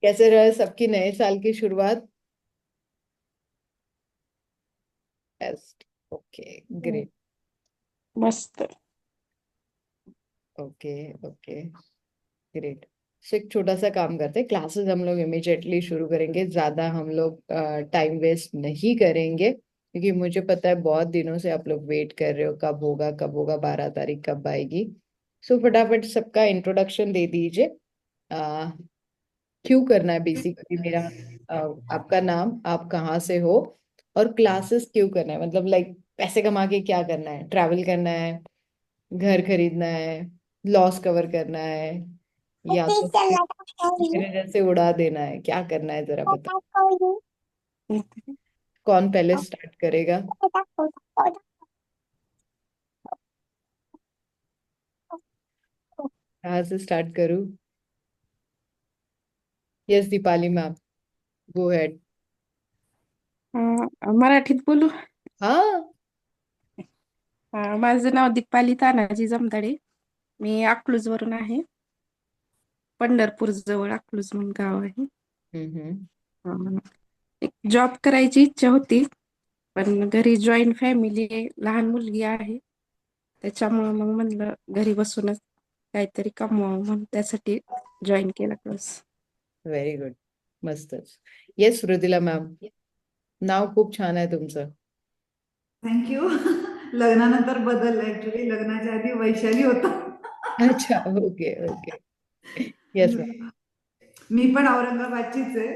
कैसे रहे सबकी नए साल की शुरुआत? बेस्ट। ओके। हम्म, ग्रेट। मस्त. ओके। ओके। ग्रेट। सो एक छोटा सा काम करते हैं, क्लासेस हम लोग इमिजिएटली शुरू करेंगे, ज्यादा हम लोग टाइम वेस्ट नहीं करेंगे क्योंकि मुझे पता है बहुत दिनों से आप लोग वेट कर रहे हो कब होगा कब होगा, 12 तारीख कब आएगी। सो फटाफट सबका इंट्रोडक्शन दे दीजिए। आ, क्यों करना है बेसिकली मेरा, अ, आपका नाम, आप कहाँ से हो, और क्लासेस क्यों करना है, मतलब लाइक पैसे कमा के क्या करना है, ट्रैवल करना है, घर खरीदना है, लॉस कवर करना है, या तो फिर मेरे जैसे उड़ा देना है, क्या करना है जरा बताओ। कौन पहले स्टार्ट करेगा? कहाँ से स्टार्ट करूँ? यस दीपाली मैम, गो हेड। मराठीत बोलू. हाँ। माझं नाव दीपाली तानाजी जमदाडे. मी अकलूज वरून आहे. पंढरपूर जवळ अकलूज म्हणून गाव आहे. हम्म। अं, एक जॉब करायची इच्छा होती, पण घरी जॉईंट फॅमिली आहे, लहान मुलगी आहे. त्याच्यामुळं मग म्हणलं घरी बसूनच काहीतरी कमवावं म्हणून त्यासाठी जॉईन केला क्लास. Very good. मस्तच. येस रुदिला मॅम, नाव खूप छान आहे तुमचं. थँक्यू. लग्नानंतर बदललं ऍक्च्युली. लग्नाच्या आधी वैशाली होता. अच्छा. Okay okay. Yes ma'am. मी पण औरंगाबादचीच आहे.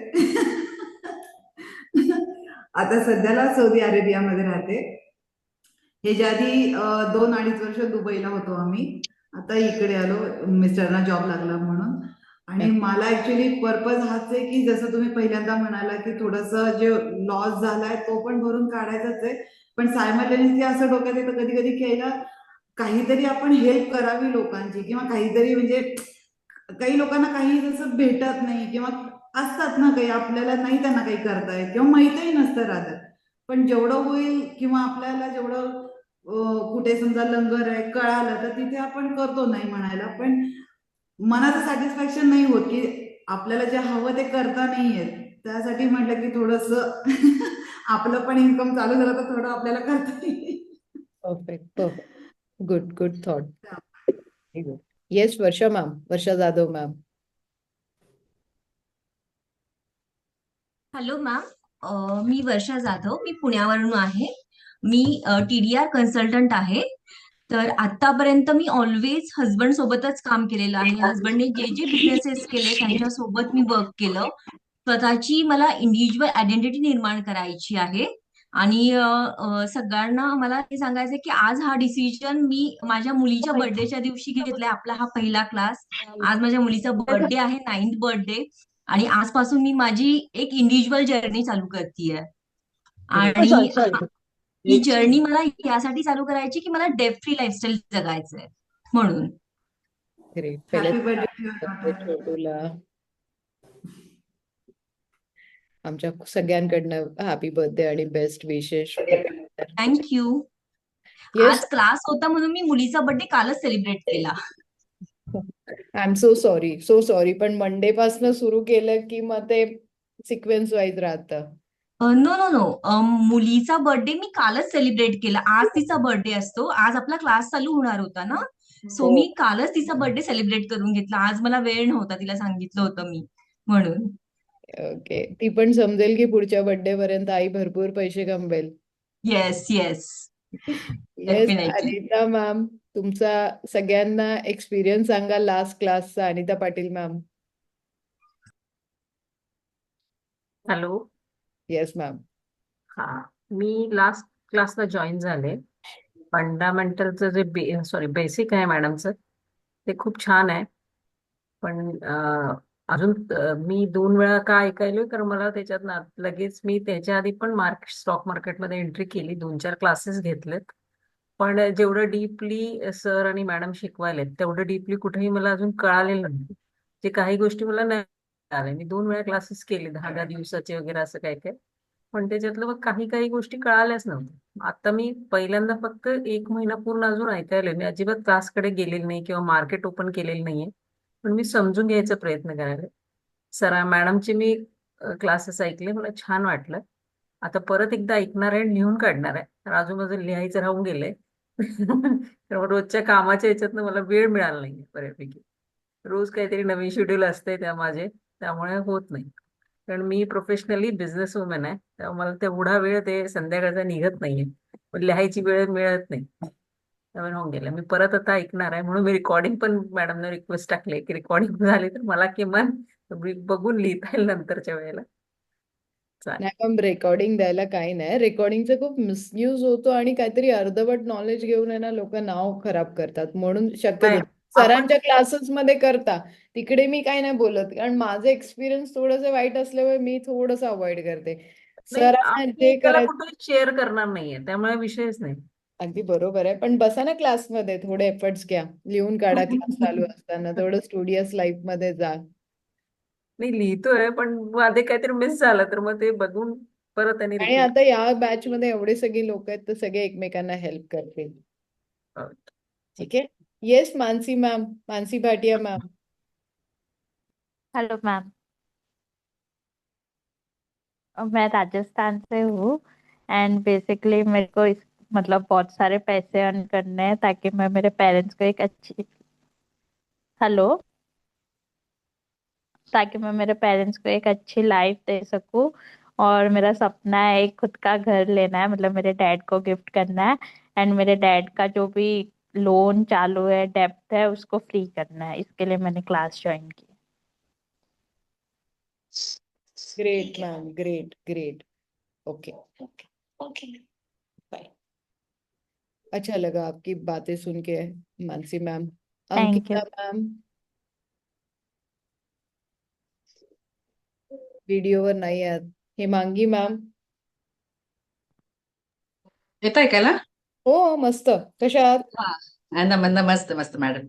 आता सध्याला सौदी अरेबियामध्ये राहते. ह्याच्या आधी 2-2.5 वर्ष दुबईला होतो आम्ही. आता इकडे आलो, मिस्टरांना जॉब लागला म्हणून. आणि मला ऍक्च्युली पर्पज हाच आहे की जसं तुम्ही पहिल्यांदा म्हणाला की थोडंसं जे लॉस झालाय तो पण भरून काढायचाच आहे. पण सायमल्टेनियसली असं डोक्यात येतं कधी कधी की याला काहीतरी आपण हेल्प करावी लोकांची, किंवा काहीतरी म्हणजे काही लोकांना काही जसं भेटत नाही, किंवा असतात ना काही आपल्याला नाही त्यांना काही करता येत किंवा माहीतही नसतं राहत. पण जेवढं होईल किंवा आपल्याला जेवढं कुठे समजा लंगर आहे कळालं तर तिथे आपण करतो, नाही म्हणायला. पण मनाचं सॅटिस्फॅक्शन नाही होत की आपल्याला जे हवं ते करता नाही येत. त्यासाठी म्हटलं की थोडस आपलं पण इन्कम चालू झालं तर थोडं आपल्याला करता येईल. Perfect perfect. Good good thought. Very good. Yes Varsha ma'am, Varsha Jadhav ma'am. Hello ma'am. मी वर्षा जाधव, मी पुण्यावरून आहे. मी TDR कन्सल्टंट आहे. तर आतापर्यंत मी ऑलवेज हस्बंड सोबतच काम केलेलं आहे. हस्बंडने जे जे बिझनेसेस केले त्यांच्या सोबत मी वर्क केलं. स्वतःची मला इंडिव्हिज्युअल आयडेंटिटी निर्माण करायची आहे. आणि सगळ्यांना मला हे सांगायचं की आज हा डिसिजन मी माझ्या मुलीच्या बर्थडेच्या दिवशी घेतलाय. आपला हा पहिला क्लास. आज माझ्या मुलीचा बर्थडे आहे, 9th बर्थडे. आणि आजपासून मी माझी एक इंडिव्हिज्युअल जर्नी चालू करतेय. ग्रेट. आणि ही जर्नी मला यासाठी चालू करायची की मला डेप फ्री लाईफस्टाईल जगायचंय म्हणून. ग्रेट. पहिले हॅपी बर्थडे. छोटूला आमच्या सगळ्यांकडनं हॅपी बर्थडे आणि बेस्ट विशेष. थँक्यू. येस. आज क्लास होता म्हणून मी मुलीचा बर्थडे कालच सेलिब्रेट केला. I am so sorry, so sorry, पण मंडे पासून सुरू केलं की मग ते सिक्वेन्स वाईज राहतं. No no no. मुलीचा बर्थडे मी कालच सेलिब्रेट केला. आज तिचा बर्थडे असतो. आज आपला क्लास चालू होणार होता ना. सो हो. मी कालच तिचा बर्थडे सेलिब्रेट करून घेतला. आज मला वेळ नव्हता, तिला सांगितलं होतं मी म्हणून. ओके. ती पण समजेल की पुढच्या बर्थडे पर्यंत आई भरपूर पैसे कमवेल. Yes yes. Yes. Definitely. Anita ma'am, तुमचा सगळ्यांना एक्सपिरियन्स सांगा लास्ट क्लासचा. Anita Patil ma'am. Hello. Yes ma'am. हा, मी लास्ट क्लासला जॉईन झाले. फंडामेंटलचं जे सॉरी बेसिक आहे मॅडमचं, ते खूप छान आहे. पण अजून मी 2 वेळा का ऐकायलोय, कारण मला त्याच्यात ना लगेच मी त्याच्या आधी पण स्टॉक मार्केटमध्ये एंट्री केली, 2-4 क्लासेस घेतलेत. पण जेवढं डीपली सर आणि मॅडम शिकवायलेत तेवढं डीपली कुठेही मला अजून कळालेलं नाही. जे काही गोष्टी मला नाही कळाल्या. मी 2 वेळा क्लासेस केले, 10-10 दिवसाचे वगैरे असं काय काय. पण त्याच्यातलं मग काही काही गोष्टी कळाल्याच नव्हत्या. आता मी पहिल्यांदा फक्त 1 महिना पूर्ण अजून ऐकायला, मी अजिबात क्लासकडे गेलेली नाही किंवा मार्केट ओपन केलेलं नाहीये. पण मी समजून घ्यायचा प्रयत्न करायला. मॅडमचे मी क्लासेस ऐकले, मला छान वाटलं. आता परत एकदा ऐकणार आहे आणि लिहून काढणार आहे, तर अजून माझं लिहायचं राहून गेलंय. तर मग रोजच्या कामाच्या ह्याच्यातनं मला वेळ मिळाला नाही बऱ्यापैकी. रोज काहीतरी नवीन शेड्यूल असते त्यामुळे होत नाही. कारण मी प्रोफेशनली बिझनेस वुमन आहे, त्यामुळे मला तेवढा वेळ ते संध्याकाळचा निघत नाहीये. पण लिहायची वेळ मिळत नाही, त्यामुळे होऊन गेलं. मी परत आता ऐकणार आहे, म्हणून मी रेकॉर्डिंग पण मॅडमने रिक्वेस्ट टाकली की रेकॉर्डिंग झाली तर मला किमान बघून लिहिता येईल नंतरच्या वेळेला. चालेल. नाही पण रेकॉर्डिंग द्यायला काही नाही. रेकॉर्डिंगचा खूप मिसयूज होतो आणि काहीतरी अर्धवट नॉलेज घेऊन आहे ना लोक नाव खराब करतात, म्हणून शक्यतो नाही, आपण सरांच्या क्लासेस मध्ये करता तिकडे मी काही नाही बोलत, कारण माझं एक्सपिरियन्स थोडंसं वाईट असल्यामुळे मी थोडंसं अवॉइड करते. नाही, सरांना आपण जे त्याला करायचं कुठे शेअर करणार नाहीये, त्यामुळे विषयच नाही. अगदी बरोबर आहे, पण बसा ना क्लासमध्ये, थोडे एफर्ट्स घ्या, लिहून काढा क्लास चालू असताना, थोडं स्टुडियस लाईफ मध्ये जा. नाही, लिहितोय पण मध्ये काहीतरी मिस झालं तर मग ते बघून परत आणि आणि रिपीट. आता या बॅच मध्ये एवढे सगळे लोक आहेत तर सगळे एकमेकांना हेल्प करतील. ठीक है. Yes Mansi ma'am, Mansi Bhatia ma'am. Hello ma'am. मैं राजस्थान से हूँ एंड बेसिकली मेरे को मतलब बहुत सारे पैसे अर्न करने हैं ताकि मैं मेरे पेरेंट्स को एक अच्छी हेलो ताकि मैं मेरे पेरेंट्स को एक अच्छी लाइफ दे सकूं। और मेरा सपना है एक खुद का घर लेना है, मतलब मेरे डैड को गिफ्ट करना है एंड मेरे डैड का जो भी लोन चालू है, डेब्ट है, उसको फ्री करना है। इसके लिए मैंने क्लास ज्वाइन की। Great ma'am, great great. Okay okay okay, bye. अच्छा लगा आपकी बातें सुन के Mansi ma'am. Thank you. Ankita ma'am वीडियोवर नाही आहेत. हेमांगी मॅम. येत ऐकायला? हो मस्त. कशा आहात? मस्त मस्त मॅडम.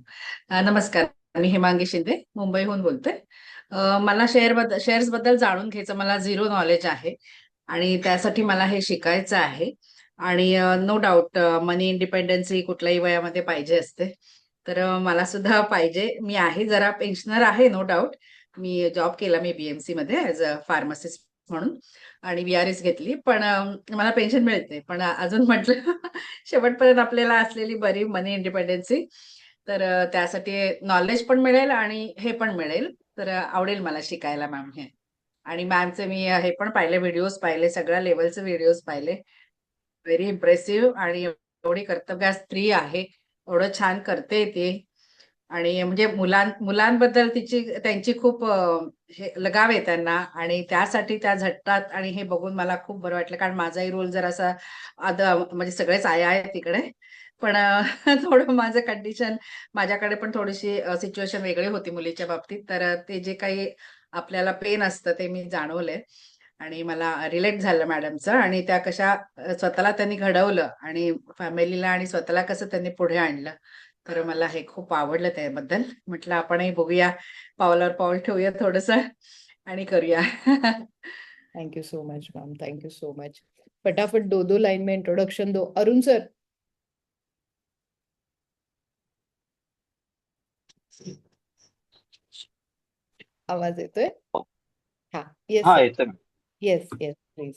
नमस्कार, मी हेमांगी शिंदे मुंबईहून बोलते. मला शेअर्स बद्दल जाणून घ्यायचं, मला झिरो नॉलेज आहे आणि त्यासाठी मला हे शिकायचं आहे. आणि नो डाऊट मनी इंडिपेंडन्सी कुठल्याही वयामध्ये पाहिजे असते, तर मला सुद्धा पाहिजे. मी आहे जरा पेन्शनर आहे, नो डाऊट. मी जॉब केला मी बीएमसी मध्ये ऍज अ फार्मासिस्ट म्हणून आणि बीआरएस घेतली, पण मला पेन्शन मिळते. पण अजून म्हटलं शेवटपर्यंत आपल्याला असलेली बरी मनी इंडिपेंडन्सी, तर त्यासाठी नॉलेज पण मिळेल आणि हे पण मिळेल, तर आवडेल मला शिकायला मॅम हे. आणि मॅमचे मी हे पण पाहिले, व्हिडिओज पाहिले, सगळ्या लेवलचे व्हिडिओज पाहिले. Very impressive. आणि एवढी कर्तव्य स्त्री आहे, एवढं छान करते ती. आणि म्हणजे मुलांबद्दल त्यांची खूप हे लगाव आहे त्यांना, आणि त्यासाठी त्या झटतात. आणि हे बघून मला खूप बरं वाटलं, कारण माझाही रोल जर असा म्हणजे सगळेच आया आहेत तिकडे, पण थोडं माझं कंडिशन, माझ्याकडे पण थोडीशी सिच्युएशन वेगळी होती मुलीच्या बाबतीत, तर ते जे काही आपल्याला पेन असतं ते मी जाणवलंय आणि मला रिलेट झालं मॅडमचं. आणि त्या कशा स्वतःला त्यांनी घडवलं आणि फॅमिलीला आणि स्वतःला कसं त्यांनी पुढे आणलं, तर मला हे खूप आवडलं. त्याबद्दल म्हटलं आपणही बघूया, पावलावर पाऊल ठेवूया थोडस आणि करूया. Thank you so much ma'am, thank you so much. फटाफट दो दो लाइन में इंट्रोडक्शन दो. अरुण सर. आवाज येतोय? हा. येस हा सर. येतोय मॅम. Yes yes please.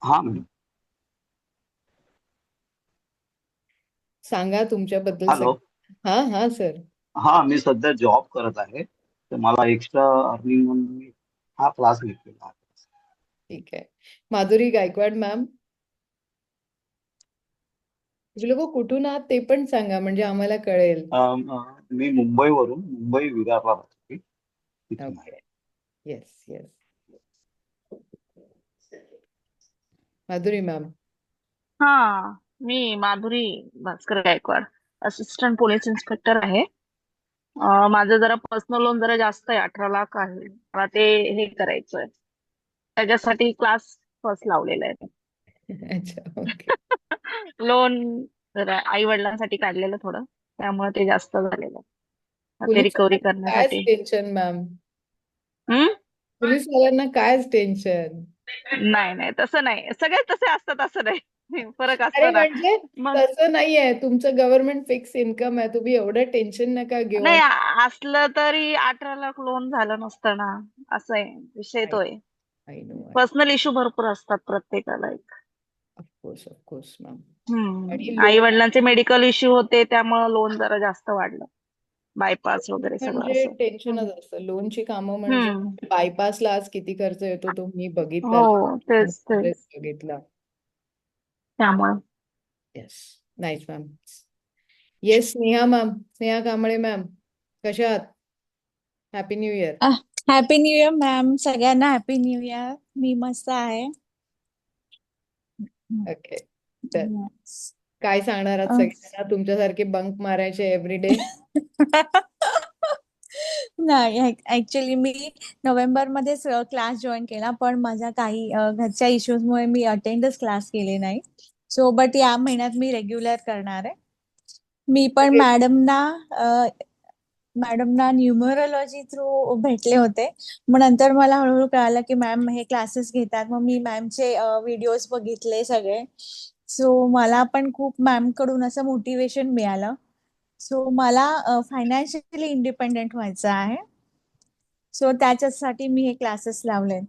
हा मॅम. सांगा तुमच्याबद्दल हॅलो. हा हा सर. हा, मी सध्या जॉब करत आहे, तर मला एक्स्ट्रा अर्निंग म्हणून मी हा क्लास घेतलेला आहे. ठीक आहे. माधुरी गायकवाड मॅम. तुम्ही लोक कुठून आहात ते पण सांगा, म्हणजे आम्हाला कळेल. मी मुंबई विरारला राहतो मी, तिथून आहे. Okay. Yes yes. Madhuri ma'am. हा, मी Madhuri Bhaskar Gaikwad, assistant police inspector आहे. माझं जरा पर्सनल लोन जरा जास्त आहे, 18 लाख आहे. मला ते हे करायचंय, त्याच्यासाठी क्लास फर्स्ट लावलेला आहे. अच्छा ओके. लोन जरा आई वडिलांसाठी काढलेलं थोडं, त्यामुळे ते जास्त झालेलं. ते पोलीस रिकव्हरी वाल्यांना कायच करण्यासाठी. Tension ma'am. हम्म पोलीस वाल्यांना कायच टेन्शन. नाही नाही, तसं नाही, सगळे तसे असतात असं नाही. फरक अरे असतो ना. म्हणजे मग तसं नाहीये, तुमचं गव्हर्नमेंट फिक्स इन्कम आहे, तुम्ही एवढं टेन्शन नका घेऊ. नाही आणि असलं तरी 18 लाख लोन झालं नसतं ना. असं आहे, विषय तो आहे. आय नो, पर्सनल इश्यू भरपूर असतात प्रत्येकाला एक. Of course ma'am. आणि आई लोन वडिलांचे मेडिकल इश्यू होते त्यामुळे लोन जरा जास्त वाढलं. बायपास वगैरे सगळं म्हणजे असं. टेन्शनच असतं, लोनची कामं म्हणजे हम्म. बायपासला आज किती खर्च येतो तो मी बघितला, हो, तेच तेच. बघितला. त्यामुळे yes, nice ma'am. Yes, Sneha ma'am, Sneha Kamble ma'am, कशा आहात? Happy new year. Happy new year ma'am, सगळ्यांना हॅपी न्यू इयर. मी मस्त आहे. ओके, काय सांगणार आहात अ, सगळ्यांना? तुमच्यासारखे बंक मारायचे एव्हरीडे? नाही, ऍक्च्युली मी नोव्हेंबर मध्येच क्लास जॉईन केला, पण माझ्या काही घरच्या इश्यूजमुळे मी अटेंडच क्लास केले नाही. सो बट या महिन्यात मी रेग्युलर करणार आहे. मी पण मॅडमना न्यूमरोलॉजी थ्रू भेटले होते. मग नंतर मला हळूहळू कळालं की मॅम हे क्लासेस घेतात. मग मी मॅमचे व्हिडिओज बघितले सगळे. सो मला पण खूप मॅम कडून असं मोटिवेशन मिळालं. सो मला फायनान्शियली इंडिपेंडेंट व्हायचं आहे. सो त्याच्यासाठी मी हे क्लासेस लावले.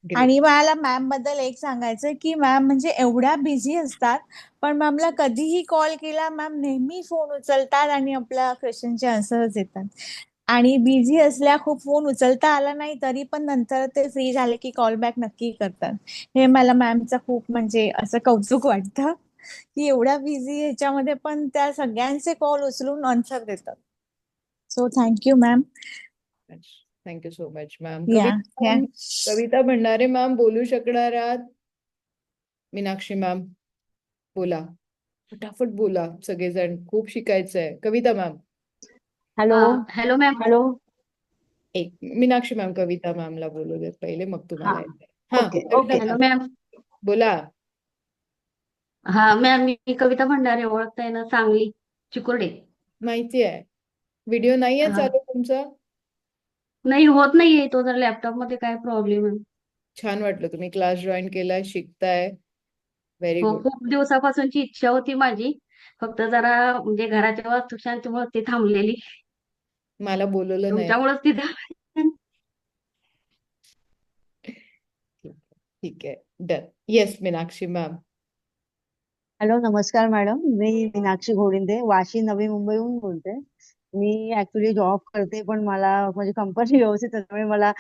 आणि मला मॅम बद्दल एक सांगायचं की मॅम म्हणजे एवढ्या बिझी असतात, पण मॅमला कधीही कॉल केला मॅम नेहमी फोन उचलतात आणि आपल्या क्वेश्चनचे आन्सर्स देतात. आणि बिझी असल्या खूप फोन उचलता आला नाही तरी पण नंतर ते फ्री झाले की कॉल बॅक नक्की करतात. हे मला मॅमचं खूप म्हणजे असं कौतुक वाटतं की एवढ्या बिझी ह्याच्यामध्ये पण त्या सगळ्यांचे कॉल उचलून आन्सर देतात. So thank you ma'am. Thank you so much ma'am. या कविता भंडारे मॅम बोलू शकणार आहात? मीनाक्षी मॅम बोला, फटाफट बोला, सगळेजण खूप शिकायचं आहे. Kavita ma'am. Hello hello ma'am. Hello. एक मीनाक्षी मॅम कविता मॅमला बोलू देत पहिले, मग तुम्हाला येते. हा, ओके कविता हॅलो मॅम मॅम. बोला. हा मॅम, मी कविता भंडारे, ओळखताय ना, सांगली चिकुर्डे. माहिती आहे. व्हिडिओ नाहीये हा, चालू तुमचा? नाही होत नाहीये तो, जर लॅपटॉप मध्ये काय प्रॉब्लेम आहे. छान वाटलं, तुम्ही क्लास जॉईन केलाय, शिकताय. व्हेरी हो, गुड. खूप दिवसापासूनची इच्छा होती माझी, फक्त जरा म्हणजे घराच्या वास्तुशांतीमुळे ती थांबलेली. मला बोलवलं नाही. तुमच्यामुळेच ती थांबली. ठीक आहे, done. Yes Meenakshi ma'am. Hello, नमस्कार मॅडम. मी मीनाक्षी घोडिंदे, वाशी, नवी मुंबईहून बोलते. मी ऍक्च्युली जॉब करते, पण मला म्हणजे कंपनी व्यवस्थित असल्यामुळे मला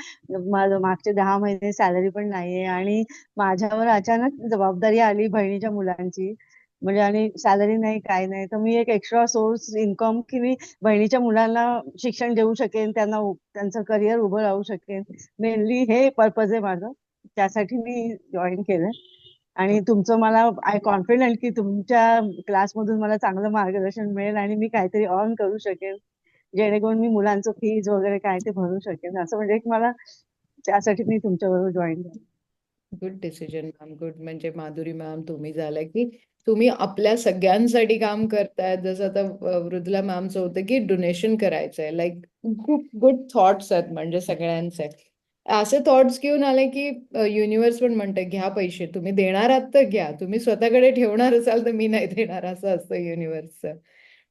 माझं मागचे 10 महिने सॅलरी पण नाहीये आणि माझ्यावर अचानक जबाबदारी आली बहिणीच्या मुलांची. म्हणजे आणि सॅलरी नाही, काय नाही, तर मी एक एक्स्ट्रा सोर्स इन्कम की मी बहिणीच्या मुलांना शिक्षण देऊ शकेन, त्यांचं करिअर उभं राहू शकेन. मेनली हे पर्पज आहे माझं, त्यासाठी मी जॉईन केलंय. आणि तुमचं मला आय कॉन्फिडंट की तुमच्या क्लासमधून मला चांगलं मार्गदर्शन मिळेल आणि मी काहीतरी अर्न करू शकेन, जेणेकरून मी मुलांचं फीज वगैरे काय ते भरू शकेन. असं म्हणजे एक मला त्यासाठी मी तुमच्याबरोबर जॉईन झाले. Good decision ma'am, good. म्हणजे माधुरी मॅम, तुम्ही झालं की तुम्ही आपल्या सगळ्यांसाठी काम करताय. जसं आता मृदुला मॅमचं होतं की डोनेशन करायचंय. लाईक खूप गुड थॉट्स आहेत म्हणजे सगळ्यांचे. असे थॉट्स घेऊन आले की युनिव्हर्स पण म्हणते घ्या पैसे, तुम्ही देणार आहात तर घ्या, तुम्ही स्वतःकडे ठेवणार असाल तर मी नाही देणार, असं असतं युनिव्हर्सचं.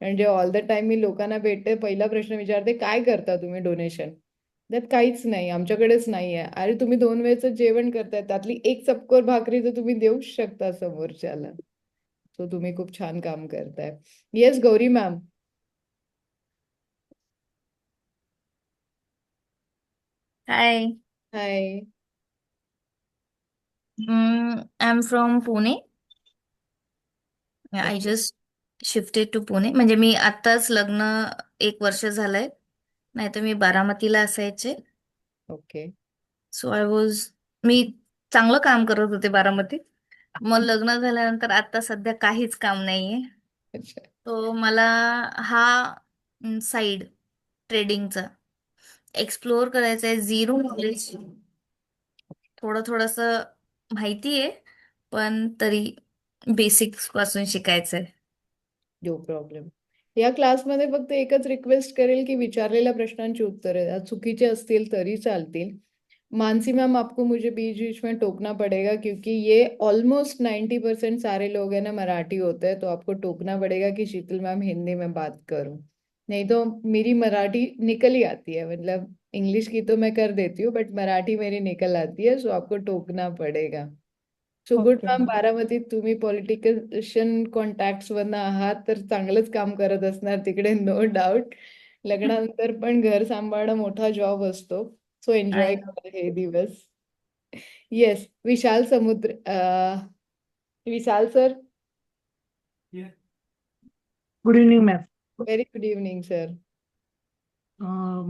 म्हणजे ऑल द टाइम मी लोकांना भेटते, पहिला प्रश्न विचारते, काय करता तुम्ही डोनेशन? त्यात काहीच नाही, आमच्याकडेच नाहीये. अरे तुम्ही 2 वेळचं जेवण करताय, त्यातली एक चपकोर भाकरी तर तुम्ही देऊच शकता समोरच्याला. सो तुम्ही खूप छान काम करताय. Yes, Gauri ma'am. Hi, high. I'm from Pune. I just shifted to Pune. म्हणजे मी आत्ताच लग्न 1 वर्ष झालंय. नाहीतर मी बारामतीला असायचे. ओके. सो मी चांगलं काम करत होते बारामतीत. मग लग्न झाल्यानंतर आता सध्या काहीच काम नाहीये. अच्छा. तो मला हा साईड ट्रेडिंगचा एक्सप्लोअर करायचा आहे. झिरो नॉलेज, थोडस माहिती आहे, पण तरी बेसिक्स पासून शिकायचंय. No problem. या क्लासमध्ये फक्त एकच रिक्वेस्ट करेल की विचारलेल्या प्रश्नांची उत्तरे चुकीचे असतील तरी चालतील, मानसी मैम, आपको मुझे बीच बीच में टोकना पड़ेगा क्योंकि ये ऑलमोस्ट 90% सारे लोग हैं ना मराठी होते हैं, तो आपको टोकना पड़ेगा कि शीतल मैम हिंदी में बात करूं। नहीं तो मेरी मराठी निकल ही आती है, मतलब इंग्लिश की तो मैं कर देती हूँ बट मराठी मेरी निकल आती है, सो आपको टोकना पडेगा. So good okay ma'am, ma'am. बारामतीत तुम्ही पॉलिटिशियन कॉन्टॅक्ट मधनं आहात तर चांगलंच काम करत असणार तिकडे, नो डाऊट. लग्नानंतर पण घर सांभाळणं मोठा जॉब असतो, सो एन्जॉय आहे. करा हे दिवस. Yes, Vishal Samudra, Vishal sir. Good evening, ma'am. Very good evening sir.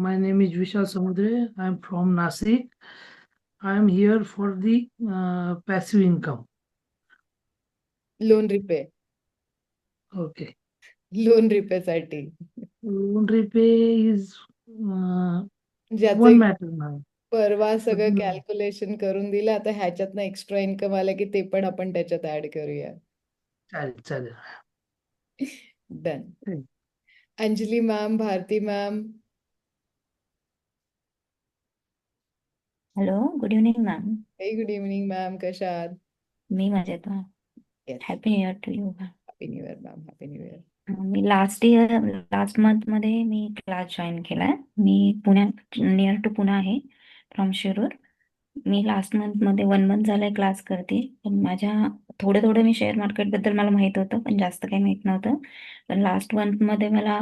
My name is Vishal Samudre. I am from Nasik. I am here for the passive income. Loan repay, Okay. Loan रिपेसाठी Loan repay is ज्याचं one matter now. परवा But सगळं calculation करून दिलं, आता ह्याच्यातनं extra income आलं की ते पण आपण त्याच्यात ऍड करूया. चालेल. Done. Thank Anjali ma'am, Bharati ma'am. Hello, good evening ma'am. Very good evening ma'am, कशा आहात? मी मजेत आहे. Yes, happy new year to you. Happy new year ma'am, happy new year. मी लास्ट मंथ मध्ये मी क्लास जॉईन केलाय. मी पुण्यात, नियर टू पुणे आहे, from Shirur. Me last month मध्ये 1 मंथ झालाय क्लास करते. पण थोडं थोडं मी शेअर मार्केट बद्दल मला माहित होतं, पण जास्त काही माहित नव्हतं. पण लास्ट मंथ मध्ये मला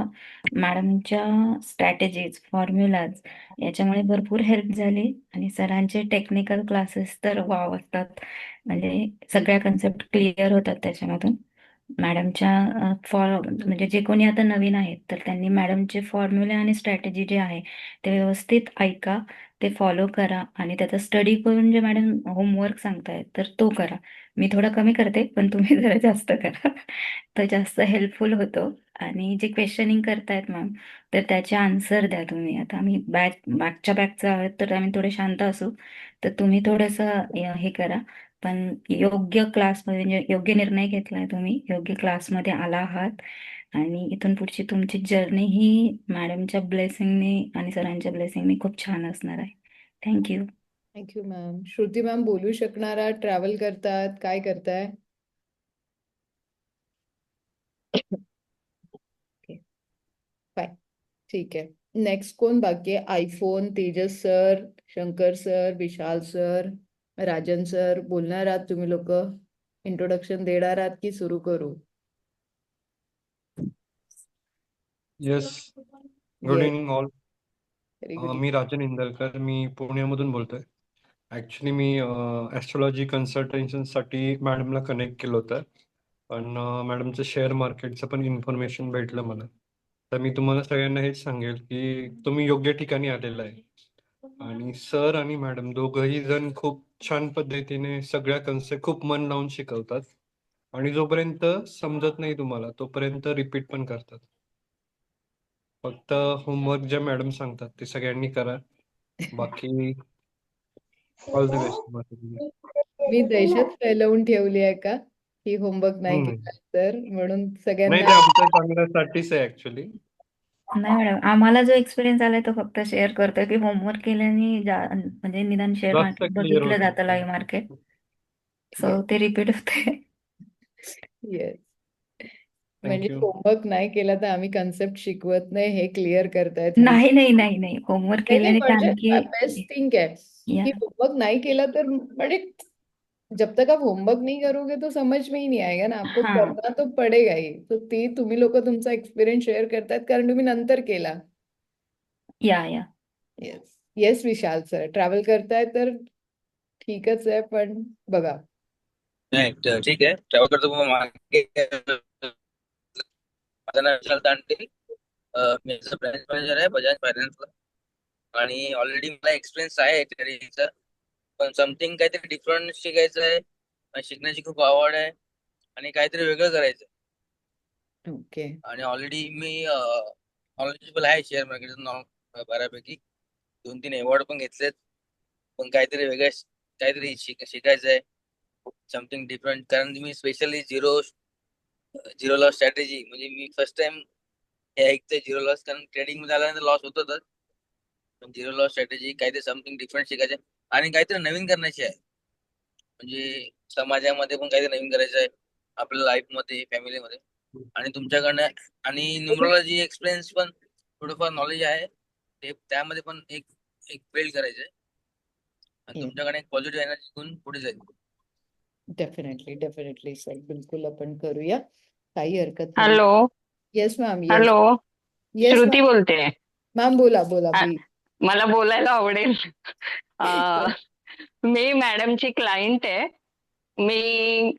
मॅडमच्या स्ट्रॅटेजीज, फॉर्म्युलाज याच्यामुळे भरपूर हेल्प झाली. आणि सरांचे टेक्निकल क्लासेस तर वाव असतात, म्हणजे सगळ्या कन्सेप्ट क्लिअर होतात त्याच्यामधून. मॅडमच्या म्हणजे जे कोणी आता नवीन आहेत तर त्यांनी मॅडमचे फॉर्म्युले आणि स्ट्रॅटेजी जे आहे ते व्यवस्थित ऐका, ते फॉलो करा आणि त्याचा स्टडी करून जे मॅडम होमवर्क सांगतायत तर तो करा. मी थोडा कमी करते, पण तुम्ही जरा जास्त करा. तो जास्त हेल्पफुल होतो. आणि जे क्वेश्चनिंग करतायत मॅम, तर त्याचे आन्सर द्या तुम्ही. आता आम्ही बॅकच्या बॅकचं आहोत तर आम्ही थोडे शांत असू, तर तुम्ही थोडंसं हे करा. पण योग्य क्लासमध्ये, म्हणजे योग्य निर्णय घेतलाय तुम्ही, योग्य क्लासमध्ये आला आहात. आणि इथून पुढची तुमची जर्नी ही मॅडमच्या ब्लेसिंगने आणि सरांच्या ब्लेसिंगने खूप छान असणार आहे. Thank you. Thank you ma'am. Shruti ma'am, बोलू शकणार आहात? ट्रॅव्हल करतात, काय करताय? ओके, फाय, ठीक आहे. नेक्स्ट कोण बाकी आहे? IPhone, Tejas sir, Shankar sir, Vishal sir, Rajan sir. बोलणार आहात तुम्ही लोक? इंट्रोडक्शन देणार आहात की सुरू करू? Yes, good yes, evening all. Very good. मी राजन इंदलकर, मी पुण्यामधून बोलतोय. ॲक्च्युली मी ॲस्ट्रॉलॉजी कन्सल्टेशनसाठी मॅडमला कनेक्ट केलं होतं, पण मॅडमचं शेअर मार्केटचं पण इन्फॉर्मेशन भेटलं मला. तर मी तुम्हाला सगळ्यांना हेच सांगेल की तुम्ही योग्य ठिकाणी आलेला आहे. आणि सर आणि मॅडम दोघंही जण खूप छान पद्धतीने सगळ्या कन्सेप्ट खूप मन लावून शिकवतात. आणि जोपर्यंत समजत नाही तुम्हाला तोपर्यंत रिपीट पण करतात. फक्त होमवर्क जे मॅडम सांगतात ते सगळ्यांनी करा. बाकी ऑल द बेस्ट. मी दहशत फैलवून ठेवली आहे का की होमवर्क नाही नाही केला तर, म्हणून नाही, सगळ्यांना? ते आमच्या चांगल्यासाठीच आहे ऍक्च्युली. नाही मॅडम, आम्हाला जो एक्सपिरियन्स आलाय तो फक्त शेअर करतोय की होमवर्क केल्याने म्हणजे निदान शेअर जास्त मार्केट क्लिअर बघितलं होतं. जातं, लाईव्ह मार्केट, सो येस, ते रिपीट होते. येस. म्हणजे थँक्यू. होमवर्क नाही केला तर आम्ही कन्सेप्ट शिकवत नाही हे क्लिअर करतायत तुम्ही? नाही नाही नाही नाही, होमवर्क नाही नाही, केल्याने ते म्हणजे आणखी बेस्ट थिंग है या कि होमवर्क नहीं केला तर, म्हणजे जब तक आप होमवर्क नहीं करोगे तो समझ में ही नहीं आएगा ना, आपको हा करना तो पडेगा ही. तो ते तुम्ही लोक तुमचा एक्सपिरियन्स शेअर करतायत कारण तुम्ही नंतर केला. या येस, येस विशाल सर, ट्रॅव्हल करताय तर ठीकच आहे, पण बघा. नाही ठीक आहे, ट्रॅव्हल करतो मग मागे माझं नाव विशाल दांडे. मी ब्रँच मॅनेजर आहे बजाज फायनान्सला. आणि ऑलरेडी मला एक्सपिरियन्स आहे ट्रेडिंगचा, पण समथिंग काहीतरी डिफरंट शिकायचं आहे. मला शिकण्याची खूप आवड आहे आणि काहीतरी वेगळं करायचं आहे. ओके, आणि ऑलरेडी मी नॉलेजेबल आहे शेअर मार्केटचं बऱ्यापैकी. 2-3 अवॉर्ड पण घेतलेत. पण काहीतरी वेगळं काहीतरी शिकायचं आहे, समथिंग डिफरंट. कारण मी स्पेशली झिरो लॉस स्ट्रॅटेजी, म्हणजे मी फर्स्ट टाइम हे ऐकतोय झिरो लॉस. कारण ट्रेडिंग मध्ये आल्यानंतर लॉस होतच, पण झिरो लॉस स्ट्रॅटेजी काहीतरी समथिंग डिफरंट शिकायचं. आणि काहीतरी नवीन करण्याची आहे. म्हणजे समाजामध्ये पण काहीतरी नवीन करायचं आहे, आपल्या लाईफमध्ये, फॅमिलीमध्ये. आणि तुमच्याकडनं आणि न्यूमरोलॉजी एक्सपिरियन्स पण थोडंफार नॉलेज आहे, ते त्यामध्ये पण एक एक बिल्ड करायचं आहे. आणि तुमच्याकडे एक पॉझिटिव्ह एनर्जी घेऊन पुढे जाईल. डेफिनेटली सर, बिलकुल आपण करूया, काही हरकत नाही. Hello yes ma'am, yes hello yes Shruti बोलते. मॅम, बोला बोला आ, प्लीज. मला बोलायला आवडेल. अ, मी मॅडमची क्लायंट आहे. मी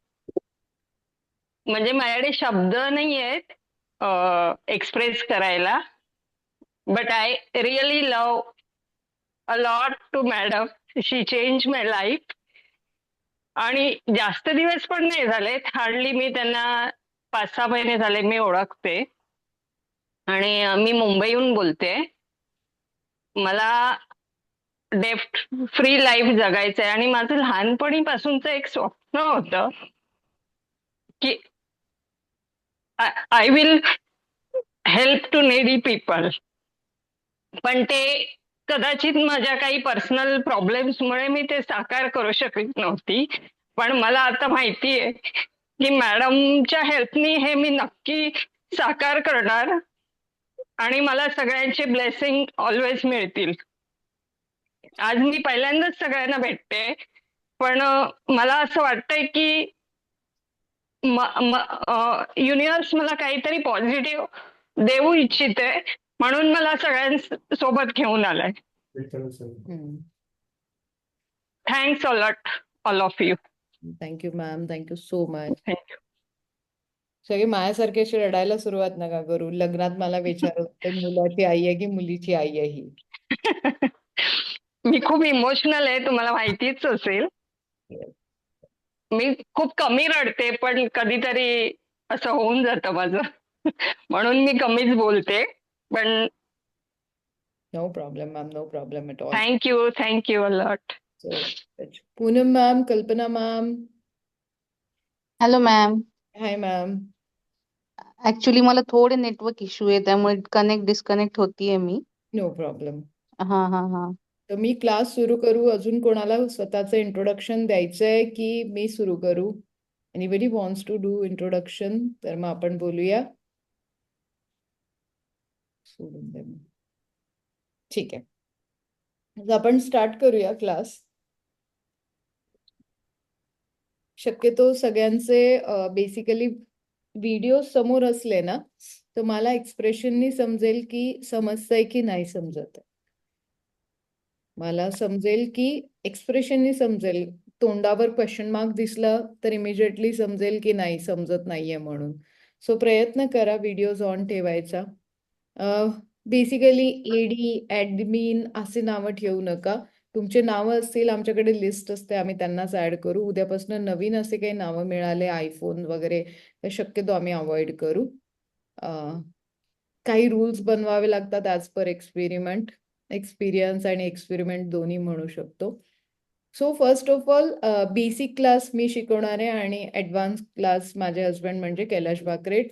म्हणजे माझ्याकडे शब्द नाही आहेत एक्सप्रेस करायला, but I really love a lot to madam. She change my life. आणि जास्त दिवस पण नाही झालेत, हार्डली मी त्यांना 5-6 महिने झाले मी ओळखते. आणि मी मुंबईहून बोलते. मला डेप्ट फ्री लाईफ जगायचंय आणि माझं लहानपणीपासूनचं एक स्वप्न होतं की I will help to needy people. पण ते कदाचित माझ्या काही पर्सनल प्रॉब्लेम्समुळे मी ते साकार करू शकत नव्हती. पण मला आता माहितीये की मॅडमच्या हेल्पनी हे मी नक्की साकार करणार आणि मला सगळ्यांचे ब्लेसिंग ऑलवेज मिळतील. आज मी पहिल्यांदाच सगळ्यांना भेटते, पण मला असं वाटतंय की युनिव्हर्स मला काहीतरी पॉझिटिव्ह देऊ इच्छिते, म्हणून मला सगळ्यांसोबत घेऊन आलाय. Thanks a lot all of you. Thank you ma'am, thank you so much. Thank you. सगळे माझ्यासारखे अशी रडायला सुरुवात नका करू. लग्नात मला विचारत मुलाची आई आहे की मुलीची आई आहे ही. मी खूप इमोशनल आहे, तुम्हाला माहितीच असेल. मी खूप कमी रडते, पण कधीतरी असं होऊन जातं माझं. म्हणून मी कमीच बोलते. पण no problem ma'am, no problem at all. Thank you a lot. Poonam ma'am, Kalpana ma'am. Hello ma'am. Hi ma'am. Actually मला थोडे नेटवर्क इश्यू आहे, त्यामुळे कनेक्ट डिस्कनेक्ट होतीये मी. No problem. हा हा हा. तर मी क्लास सुरू करू? अजून कोणाला स्वतःचं इंट्रोडक्शन द्यायचंय की मी सुरू करू? Anybody wants to do introduction? तर मग आपण बोलूया. सोडून दे मग. ठीक आहे, तर आपण स्टार्ट करूया क्लास. शक्यतो सगळ्यांचे बेसिकली व्हिडिओ समोर असले ना, तर मला एक्सप्रेशननी समजेल की समजतंय की नाही समजत. मला समजेल की एक्सप्रेशननी समजेल. तोंडावर क्वेश्चन मार्क दिसला तर इमिजिएटली समजेल की नाही समजत नाहीये म्हणून. सो प्रयत्न करा व्हिडिओज ऑन ठेवायचा. बेसिकली एडी, ऍडमिन असे नावं ठेवू नका. तुमचे नावं असतील, आमच्याकडे लिस्ट असते, आम्ही त्यांनाच ऍड करू. उद्यापासून नवीन असे काही नावं मिळाले आयफोन वगैरे तर शक्यतो आम्ही अवॉइड करू. काही रूल्स बनवावे लागतात ॲज पर एक्सपिरियन्स आणि एक्सपेरिमेंट दोन्ही म्हणू शकतो. So first of all basic class मी शिकवणार आहे आणि ॲडव्हान्स क्लास माझे हस्बैंड म्हणजे कैलाश बाकरे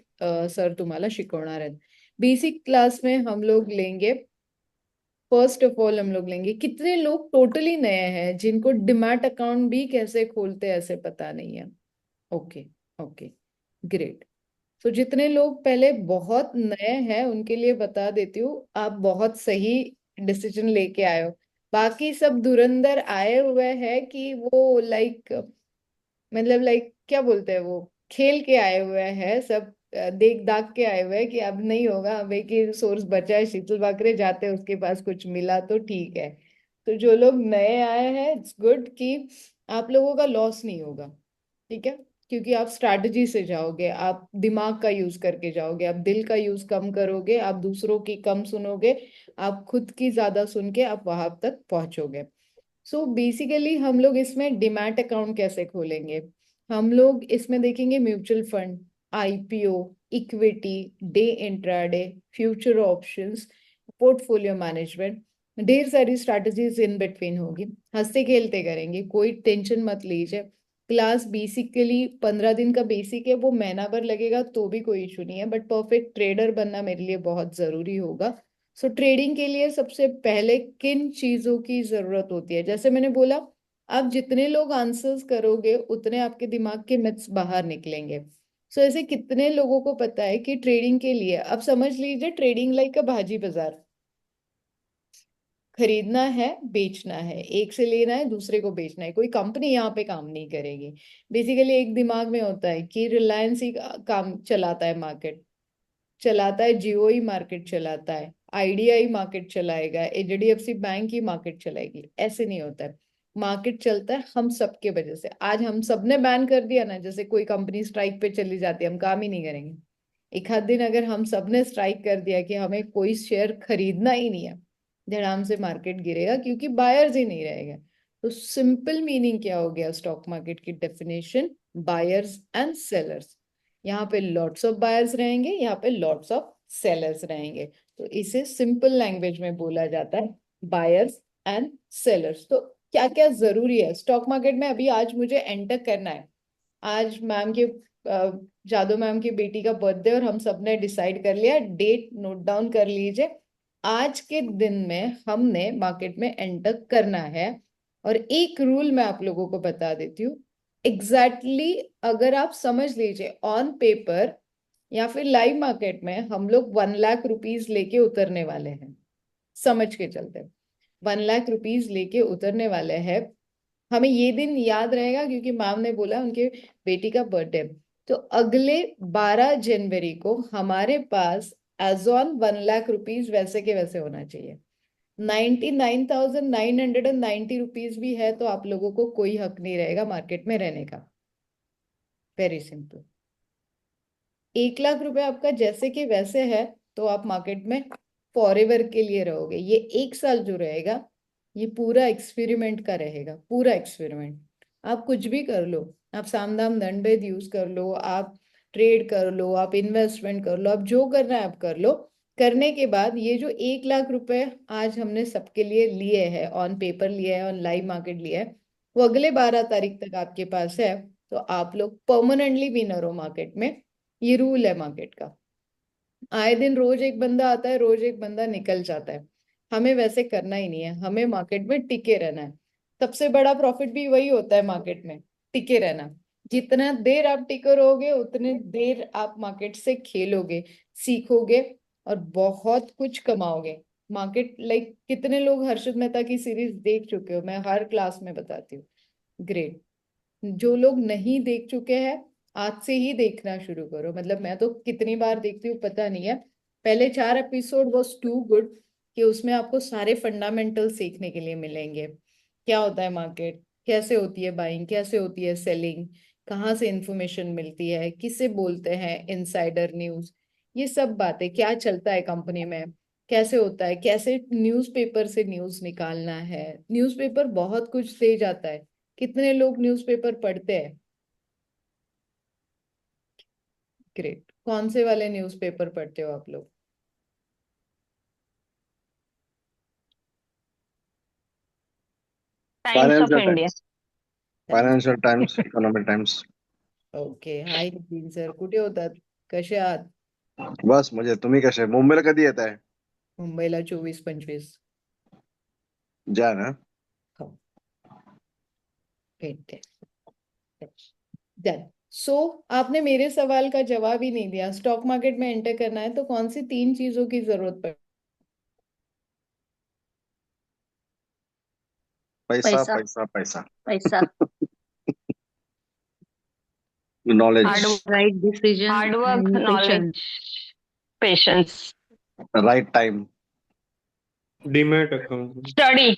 सर तुम्हाला शिकवणार आहेत. बेसिक क्लास में हम लोग लेंगे, फर्स्ट ऑफ ऑल हम लोग लेंगे कितने लोग टोटली नए हैं जिनको डिमैट अकाउंट भी कैसे खोलते हैं ऐसे पता नहीं है. Okay okay great. तो जितने लोग पहले बहुत नए हैं उनके लिए बता देती हूँ, आप बहुत सही डिसीजन लेके आए हो. बाकी सब धुरंधर आए हुए हैं कि वो लाइक मतलब लाइक क्या बोलते हैं, वो खेल के आए हुए हैं सब, देख दाग के आए हुए हैं कि अब नहीं होगा, अब एक ही सोर्स बचा है शीतल बाकरे, जाते हैं उसके पास कुछ मिला तो ठीक है. तो जो लोग नए आए हैं इट्स गुड कि आप लोगों का लॉस नहीं होगा, ठीक है, क्योंकि आप स्ट्रैटेजी से जाओगे, आप दिमाग का यूज करके जाओगे, आप दिल का यूज कम करोगे, आप दूसरों की कम सुनोगे, आप खुद की ज्यादा सुन के आप वहां तक पहुंचोगे. सो बेसिकली हम लोग इसमें डिमैट अकाउंट कैसे खोलेंगे, हम लोग इसमें देखेंगे mutual fund, IPO, equity, day intraday, future options, portfolio management, ढेर सारी स्ट्रैटेजीज इन बिटवीन होगी. हंसते खेलते करेंगे, कोई टेंशन मत लीजिए. क्लास बेसिकली 15 दिन का बेसिक है, वो महीना भर लगेगा तो भी कोई इशू नहीं है, बट परफेक्ट ट्रेडर बनना मेरे लिए बहुत जरूरी होगा. सो ट्रेडिंग के लिए सबसे पहले किन चीजों की जरूरत होती है? जैसे मैंने बोला, आप जितने लोग आंसर्स करोगे उतने आपके दिमाग के मिथ्स बाहर निकलेंगे। सो ऐसे कितने लोगों को पता है कि ट्रेडिंग के लिए, अब समझ लीजिए ट्रेडिंग लाइक का भाजी बाजार, खरीदना है बेचना है, एक से लेना है दूसरे को बेचना है, कोई कंपनी यहाँ पे काम नहीं करेगी। बेसिकली एक दिमाग में होता है कि रिलायंस ही काम चलाता है, मार्केट चलाता है, जियो ही मार्केट चलाता है, आइडिया ही मार्केट चलाएगा, एचडीएफसी बैंक ही मार्केट चलाएगी। ऐसे नहीं होता है। मार्केट चलता है हम सबके वजह से। आज हम सबने बैन कर दिया ना, जैसे कोई कंपनी स्ट्राइक पे चली जाती है, हम काम ही नहीं करेंगे। एक आध दिन अगर हम सबने स्ट्राइक कर दिया कि हमें कोई शेयर खरीदना ही नहीं है, धड़ाम से मार्केट गिरेगा, क्योंकि बायर्स ही नहीं रहेगा। तो सिंपल मीनिंग क्या हो गया स्टॉक मार्केट की डेफिनेशन? Buyers end sellers. यहाँ पे लॉट्स ऑफ बायर्स रहेंगे, यहाँ पे लॉट्स ऑफ सेलर्स रहेंगे। तो इसे सिंपल लैंग्वेज में बोला जाता है बायर्स एंड सेलर्स। तो क्या क्या जरूरी है स्टॉक मार्केट में? अभी आज मुझे एंटर करना है। आज मैम के जादू मैम की बेटी का बर्थडे, और हम सबने डिसाइड कर लिया, डेट नोट डाउन कर लीजिए। आज के दिन में हमने मार्केट में एंटर करना है। और एक रूल मैं आप लोगों को बता देती हूँ एग्जैक्टली अगर आप समझ लीजिए, ऑन पेपर या फिर लाइव मार्केट में हम लोग 1 लाख रुपीज लेके उतरने वाले हैं। समझ के चलते 1 लाख रुपीज लेके उतरने वाले हैं। हमें ये दिन याद रहेगा क्योंकि मैम ने बोला उनके बेटी का बर्थडे। तो अगले 12 जनवरी को हमारे पास एज ऑन 1 लाख रुपीज वैसे के वैसे होना चाहिए। 99,990 रुपीज भी है तो आप लोगों को कोई हक नहीं रहेगा मार्केट में रहने का। Very simple. 1 लाख रुपए आपका जैसे कि वैसे है तो आप मार्केट में फॉरएवर के लिए रहोगे। ये 1 साल जो रहेगा ये पूरा एक्सपेरिमेंट का रहेगा, पूरा एक्सपेरिमेंट। आप कुछ भी कर लो, आप साम दाम दंड भेद यूज कर लो, आप ट्रेड कर लो, आप इन्वेस्टमेंट कर लो, आप जो करना है आप कर लो। करने के बाद ये जो 1 लाख रुपए आज हमने सबके लिए लिए हैं, ऑन पेपर लिए हैं, ऑन लाइव मार्केट लिए है, वो अगले 12 तारीख तक आपके पास है। तो आप लोग परमानेंटली विनर हो मार्केट में। ये रूल है मार्केट का। आए दिन रोज एक बंदा आता है, रोज एक बंदा निकल जाता है। हमें वैसे करना ही नहीं है, हमें मार्केट में टिके रहना है। सबसे बड़ा प्रॉफिट भी वही होता है मार्केट में, टिके रहना। जितना देर आप टिके रहोगे उतने देर आप मार्केट से खेलोगे, सीखोगे और बहुत कुछ कमाओगे। मार्केट लाइक कितने लोग हर्षद मेहता की सीरीज देख चुके हो? मैं हर क्लास में बताती हूँ। ग्रेट। जो लोग नहीं देख चुके हैं आज से ही देखना शुरू करो। मतलब मैं तो कितनी बार देखती हूँ पता नहीं है। पहले 4 एपिसोड वॉज टू गुड कि उसमें आपको सारे फंडामेंटल सीखने के लिए मिलेंगे। क्या होता है मार्केट, कैसे होती है बाइंग, कैसे होती है सेलिंग, कहाँ से इंफॉर्मेशन मिलती है, किसे बोलते हैं इनसाइडर न्यूज, ये सब बातें, क्या चलता है कंपनी में, कैसे होता है, कैसे न्यूज़पेपर से न्यूज निकालना है। न्यूज़पेपर बहुत कुछ दे जाता है। कितने लोग न्यूज़पेपर पढ़ते हैं? ग्रेट। कौन से वाले न्यूज़पेपर पढ़ते हो आप लोग? Times of financial India. Times, financial times, economic times. Okay. High Nitin sir, कुठे होतात? कसे आहात? बस म्हणजे तुम्ही कसे? मुंबईला कधी येत आहे? मुंबईला 24-25. जा ना. हो. ठीक है. डन. सो आपने मेरे सवाल का जवाब ही नहीं दिया। स्टॉक मार्केट में एंटर करना है तो कौन सी 3 चीजों की जरूरत पड़ती? पैसा पैसा पैसा पैसा. पैसा नॉलेज. राईट डिसिजन हार्डवर्क, आणि patience. Knowledge, patience, right time. Demat account. Study.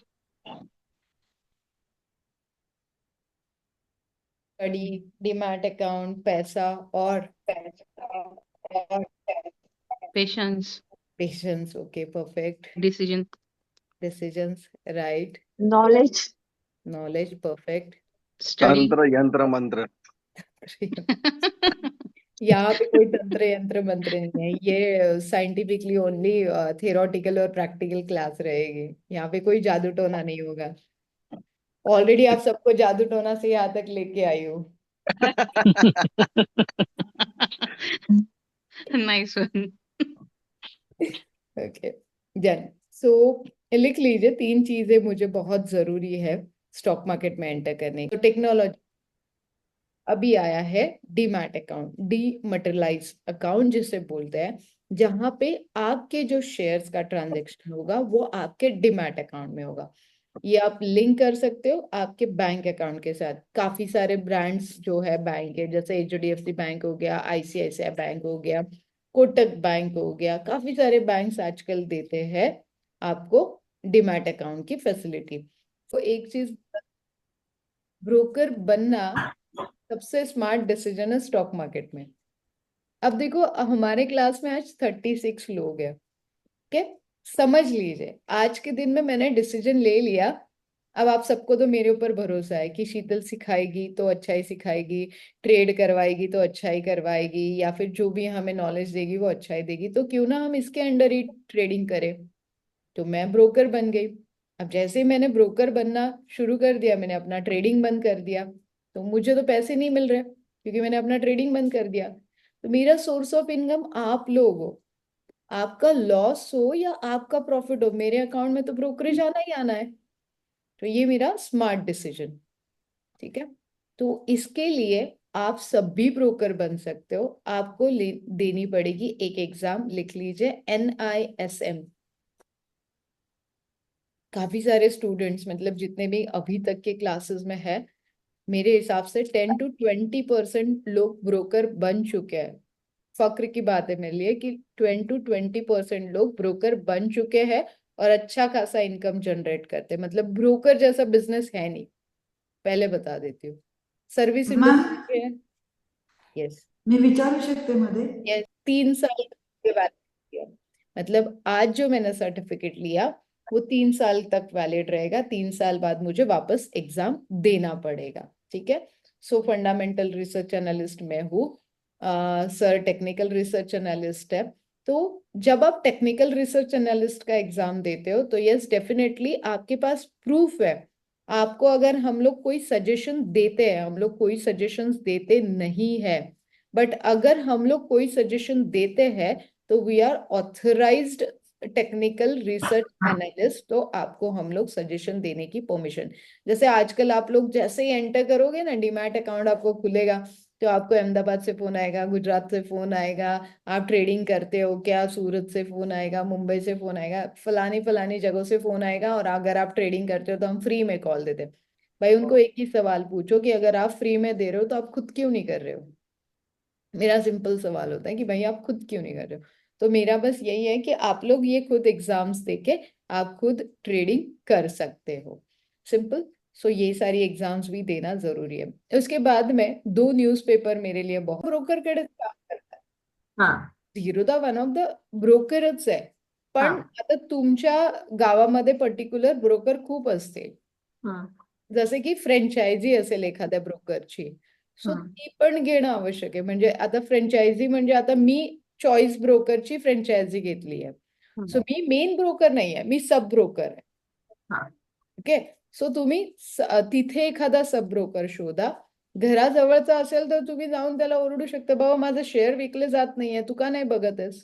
Study, demat account, पैसा और patience. Patience. Okay, perfect. Decision. Decisions, right. Knowledge. Knowledge, perfect. Study. तंत्र यंत्र मंत्र. यहाँ पे कोई तंत्र यंत्र मंत्र नहीं है। ये साइंटिफिकली ओनली थियोरेटिकल और प्रैक्टिकल क्लास रहेगी। यहाँ पे कोई जादू टोना नहीं होगा। ऑलरेडी आप सबको जादू टोना से यहाँ तक लेके आई हो। Nice one. Okay. Done. So लिख लीजिए, 3 चीजें मुझे बहुत जरूरी है स्टॉक मार्केट में एंटर करने की। तो टेक्नोलॉजी, अभी आया है डीमैट अकाउंट, डीमटेरियलाइज अकाउंट जिसे बोलते हैं, जहां पे आपके जो शेयर्स का ट्रांजेक्शन होगा वो आपके डीमैट अकाउंट में होगा। ये आप लिंक कर सकते हो आपके बैंक अकाउंट के साथ। काफी सारे ब्रांड्स जो है बैंक के, जैसे HDFC बैंक हो गया, ICICI बैंक हो गया, कोटक बैंक हो गया, काफी सारे बैंक्स आजकल देते हैं आपको डीमैट अकाउंट की फैसिलिटी। तो एक चीज, ब्रोकर बनना सबसे स्मार्ट डिसीजन है स्टॉक मार्केट में। अब देखो, हमारे क्लास में आज 36 लोग हैं, ओके। समझ लीजिए आज के दिन में मैंने डिसीजन ले लिया। अब आप सबको तो मेरे ऊपर भरोसा है कि शीतल सिखाएगी तो अच्छा ही सिखाएगी, ट्रेड करवाएगी तो अच्छा ही करवाएगी, या फिर जो भी हमें नॉलेज देगी वो अच्छा ही देगी, तो क्यों ना हम इसके अंडर ही ट्रेडिंग करें। तो मैं ब्रोकर बन गई। अब जैसे ही मैंने ब्रोकर बनना शुरू कर दिया, मैंने अपना ट्रेडिंग बंद कर दिया, तो मुझे तो पैसे नहीं मिल रहे क्योंकि मैंने अपना ट्रेडिंग बंद कर दिया। तो मेरा सोर्स ऑफ इनकम आप लोग हो, आपका लॉस हो या आपका प्रॉफिट हो, मेरे अकाउंट में तो ब्रोकरेज आना ही आना है। तो ये मेरा स्मार्ट डिसीजन, ठीक है। तो इसके लिए आप सब भी ब्रोकर बन सकते हो। आपको देनी पड़ेगी एक एग्जाम, लिख लीजिए NISM। काफी सारे स्टूडेंट्स, मतलब जितने भी अभी तक के क्लासेस में है, मेरे हिसाब से 10 to 20% लोग ब्रोकर बन चुके हैं। फक्र की बात है मेरे लिए कि 10 to 20% लोग ब्रोकर बन चुके हैं और अच्छा खासा इनकम जनरेट करते हैं। मतलब ब्रोकर जैसा बिजनेस है नहीं, पहले बता देती हूँ। सर्विस मॅम, इंडस्ट्री है। यस, मी विचारू शकते मध्ये? यस, 3 साल के बाद किया। मतलब आज जो मैंने सर्टिफिकेट लिया वो 3 साल तक वैलिड रहेगा। 3 साल बाद मुझे वापस एग्जाम देना पड़ेगा, ठीक है। सो फंडामेंटल रिसर्च एनालिस्ट मैं हूँ, सर टेक्निकल रिसर्च एनालिस्ट है। तो जब आप टेक्निकल रिसर्च एनालिस्ट का एग्जाम देते हो तो यस डेफिनेटली आपके पास प्रूफ है। आपको अगर हम लोग कोई सजेशन देते हैं, हम लोग कोई सजेशंस देते नहीं है, बट अगर हम लोग कोई सजेशन देते हैं तो we are authorised technical research analyst, तो आपको हम लोग सजेशन देने की परमिशन। जैसे आजकल आप लोग जैसे ही एंटर करोगे ना, डीमैट अकाउंट आपको खुलेगा तो आपको अहमदाबाद से फोन आएगा, गुजरात से फोन आएगा, आप ट्रेडिंग करते हो क्या, सूरत से फोन आएगा, मुंबई से फोन आएगा, फलानी फलानी जगहों से फोन आएगा। और अगर आप ट्रेडिंग करते हो तो हम फ्री में कॉल देते हैं। भाई उनको एक ही सवाल पूछो कि अगर आप फ्री में दे रहे हो तो आप खुद क्यों नहीं कर रहे हो। मेरा सिंपल सवाल होता है कि भाई आप खुद क्यों नहीं कर रहे हो। तो मेरा बस यही है कि आप लोग ये खुद एग्जाम्स देके आप खुद ट्रेडिंग कर सकते हो, सिंपल। सो ये सारी एग्जाम्स भी देना जरूरी है। उसके बाद में 2 न्यूज़पेपर मेरे लिए बहुत, ब्रोकर कडे काम करतात, हा झिरोदा वन ऑफ द ब्रोकरच आहे। हा पण आता तुमच्या गावामध्ये पर्टिक्युलर ब्रोकर खूप असतील, हम्म, जसे की फ्रँचायझी असेल एखाद्या ब्रोकरची, सो हम्म, ती पण घेणं आवश्यक आहे। म्हणजे आता फ्रँचायझी म्हणजे आता मी चॉईस ब्रोकरची फ्रँचायझी घेतली आहे, सो हम्म, मी मेन ब्रोकर नाही आहे, मी सब ब्रोकर आहे, हा ओके। सो तुम्ही तिथे एखादा सब ब्रोकर शोधा। घराजवळचा असेल तर तुम्ही जाऊन त्याला ओरडू शकता, बाबा माझं शेअर विकले जात नाहीये, तू का नाही बघत आहेस।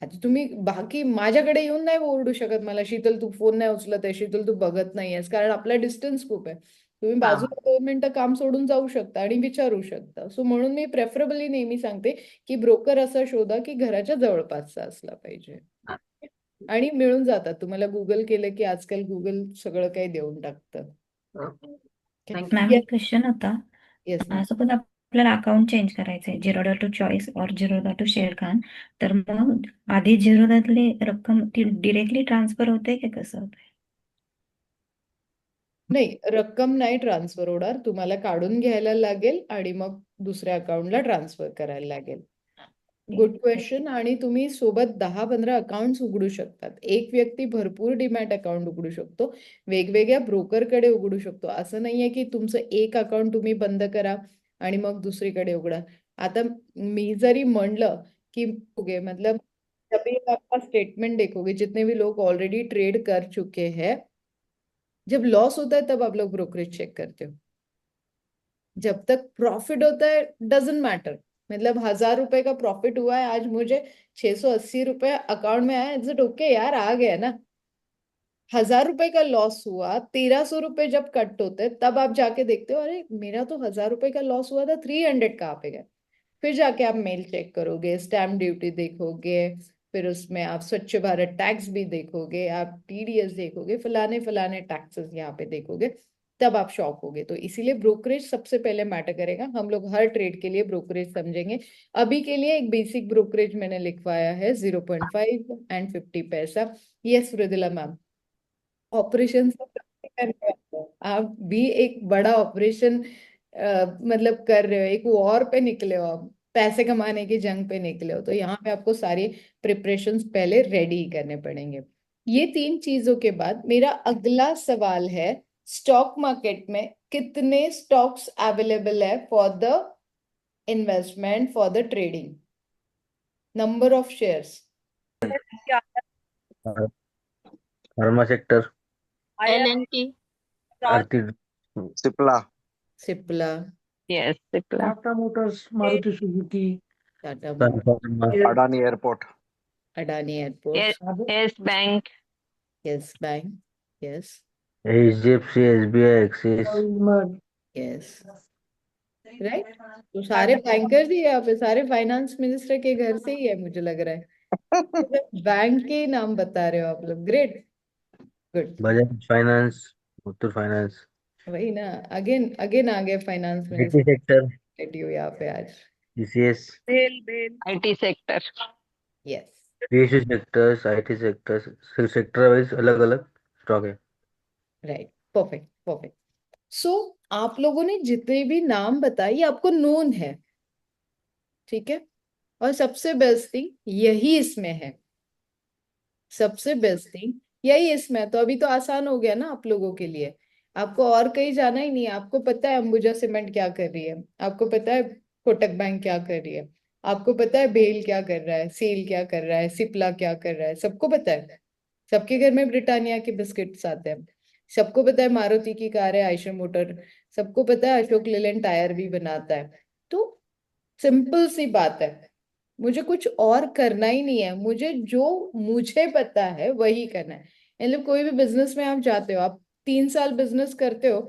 आता तुम्ही बाकी माझ्याकडे येऊन नाही ओरडू शकत मला, शीतल तू फोन नाही उचलत आहे, शीतल तू बघत नाहीयेस, कारण आपला डिस्टन्स खूप आहे। तुम्ही हा बाजूला 2 मिनिटं काम सोडून जाऊ शकता आणि विचारू शकता। सो म्हणून मी प्रेफरेबली नेहमी सांगते की ब्रोकर असा शोधा की घराच्या जवळपासचा असला पाहिजे, आणि मिळून जातात। तुम्हाला गुगल केलं की आजकाल गुगल सगळं काही देऊन टाकतं। मॅम एक क्वेश्चन होता. Yes ma'am. सपोज आपल्याला अकाउंट चेंज करायचंय, झिरोदा टू चॉईस और झिरोदा टू शेअर खान, तर मग आधी झिरोदातली रक्कम ती डिरेक्टली ट्रान्सफर होते की कसं होतंय? नाही, रक्कम नाही ट्रान्सफर होणार, तुम्हाला काढून घ्यायला लागेल आणि मग दुसऱ्या अकाउंटला ट्रान्सफर करायला लागेल। Good question. आणि तुम्ही सोबत 10-15 अकाउंट्स उघडू शकतात। एक व्यक्ती भरपूर डीमॅट अकाउंट उघडू शकतो, वेगवेगळ्या ब्रोकरकडे उघडू शकतो। असं नाहीये की तुमचं एक अकाउंट तुम्ही बंद करा आणि मग दुसरीकडे उघडा। आता मी जरी म्हणलं कि मतलब जब भी आपका स्टेटमेंट देखोगे, जितने भी लोग ऑलरेडी ट्रेड कर चुके हैं, जब लॉस होता है तब आप लोग ब्रोकरेज चेक करते हो। जब तक प्रॉफिट होता है डजंट मैटर, मतलब 1,000 रुपए का प्रॉफिट हुआ है, आज मुझे 680 रुपए अकाउंट में आया, इज इट ओके यार, आ गया ना। 1,000 रुपए का लॉस हुआ, 1,300 रुपए जब कट होते तब आप जाके देखते हो, अरे मेरा तो 1,000 रुपए का लॉस हुआ था, 300 कहाँ पे गया। फिर जाके आप मेल चेक करोगे, स्टैम्प ड्यूटी देखोगे, फिर उसमें आप स्वच्छ भारत टैक्स भी देखोगे, आप टीडीएस देखोगे, फलाने फलाने टैक्सेस यहाँ पे देखोगे, तब आप शॉक होगे। तो इसीलिए ब्रोकरेज सबसे पहले मैटर करेगा। हम लोग हर ट्रेड के लिए ब्रोकरेज समझेंगे। अभी के लिए एक बेसिक ब्रोकरेज मैंने लिखवाया है 0.5 एंड 50 पैसा। यस मृदुला मैम, ऑपरेशन सब करने वाले हैं। आप भी एक बड़ा ऑपरेशन मतलब कर रहे हो, एक वॉर पे निकले हो, आप पैसे कमाने की जंग पे निकले हो, तो यहाँ पे आपको सारी प्रिपरेशंस पहले रेडी करने पड़ेंगे। ये 3 चीजों के बाद मेरा अगला सवाल है, स्टॉक मार्केट में कितने स्टॉक्स अवेलेबल है for the investment, for the trading, number of shares. Pharma sector, L&T. Aarti, Cipla, Cipla, Yes, Cipla. Tata Motors, Maruti Suzuki, Tata son motors, pharma, Adani airport, Adani airports, Yes Bank. Yes Bank, yes HDFC, SBI, Axis, yes, right. तो सारे bankers ही है यहाँ पे, सारे finance minister के घर से ही है मुझे लग रहा है। बैंक के नाम बता रहे हो आप लोग, great, good. Bajaj finance, Muthoot finance, वही ना, अगेन अगेन आ गए फाइनेंस IT सेक्टर, मिनिस्टर यहाँ पे आज। TCS, IT sector. Yes, PSU sectors, IT sectors, sector wise अलग अलग स्टॉक है। Right, perfect perfect. सो आप लोगों ने जितने भी नाम बताए ये आपको नोन है, ठीक है। और सबसे बेस्ट थिंग यही इसमें है, सबसे बेस्ट थिंग यही इसमें है। तो अभी तो आसान हो गया ना आप लोगों के लिए, आपको और कहीं जाना ही नहीं है। आपको पता है अंबुजा सीमेंट क्या कर रही है, आपको पता है कोटक बैंक क्या कर रही है, आपको पता है बेल क्या कर रहा है, सेल क्या कर रहा है, सिप्ला क्या कर रहा है, सबको पता है। सबके घर में ब्रिटानिया के बिस्किट्स आते हैं, सबको पता है मारुति की कार है आयशर मोटर, सबको पता है अशोक लेलैंड टायर भी बनाता है। तो सिंपल सी बात है, मुझे कुछ और करना ही नहीं है, मुझे जो मुझे पता है वही करना है। मतलब कोई भी बिजनेस में आप जाते हो, आप 3 साल बिजनेस करते हो,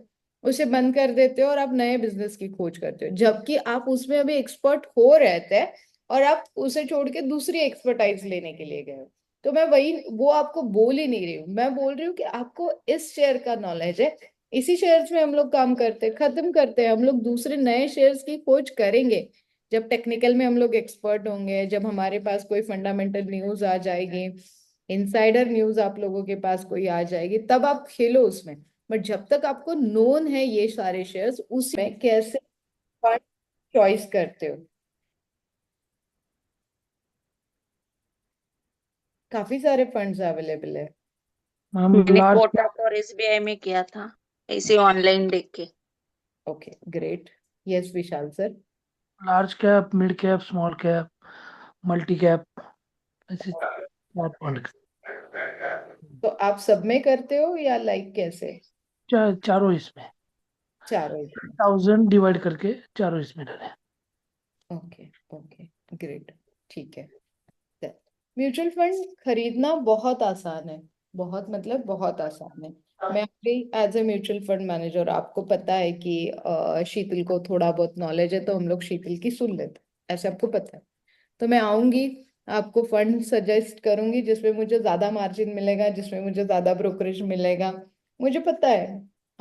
उसे बंद कर देते हो और आप नए बिजनेस की खोज करते हो, जबकि आप उसमें अभी एक्सपर्ट हो रहते हैं और आप उसे छोड़ के दूसरी एक्सपर्टाइज लेने के लिए गए हो। तो मैं वही वो आपको बोल ही नहीं रही हूँ, मैं बोल रही हूँ कि आपको इस शेयर का नॉलेज है, इसी शेयर्स में हम लोग काम करते हैं, खत्म करते हैं, हम लोग दूसरे नए शेयर्स की खोज करेंगे जब टेक्निकल में हम लोग एक्सपर्ट होंगे, जब हमारे पास कोई फंडामेंटल न्यूज आ जाएगी, इनसाइडर न्यूज आप लोगों के पास कोई आ जाएगी, तब आप खेलो उसमें। बट जब तक आपको नोन है ये सारे शेयर्स, उसमें कैसे फंड चॉइस करते हो। काफी सारे फंड्स अवेलेबल है। मैम मैंने लार्ज कोटक और एसबीआई में किया था, ऐसे ऑनलाइन देख के। Okay great, yes Vishal sir. Large cap, mid cap, small cap, multi cap, ऐसे 4 फंड, तो आप सब में करते हो या लाइक कैसे? चारों इसमें चारों इसमें, 1000 डिवाइड करके चारों इसमें डाले। ओके ओके ग्रेट, ठीक है। म्यूचुअल फंड खरीदना बहुत आसान है, बहुत मतलब बहुत आसान है। मैं अपनी as a mutual fund manager, आपको पता है कि शीतल को थोड़ा बहुत नॉलेज है, तो हम लोग शीतल की सुन लेते हैं, ऐसे आपको पता है। तो मैं आऊंगी, आपको फंड सजेस्ट करूंगी जिसमें मुझे ज्यादा मार्जिन मिलेगा, जिसमें मुझे ज्यादा ब्रोकरेज मिलेगा। मुझे पता है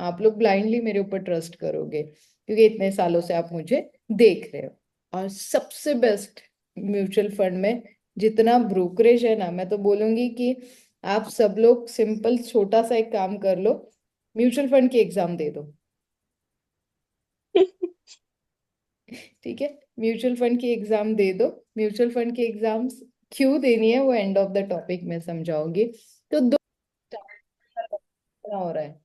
आप लोग ब्लाइंडली मेरे ऊपर ट्रस्ट करोगे, क्योंकि इतने सालों से आप मुझे देख रहे हो। और सबसे बेस्ट म्यूचुअल फंड में जितना ब्रोकरेज है ना, मैं तो बोलूंगी कि आप सब लोग सिंपल छोटा सा एक काम कर लो, म्यूचुअल फंड की एग्जाम दे दो। ठीक है, म्यूचुअल फंड की एग्जाम दे दो। म्यूचुअल फंड की एग्जाम्स क्यों देनी है वो एंड ऑफ द टॉपिक में समझाऊंगी। तो दो हो रहा है,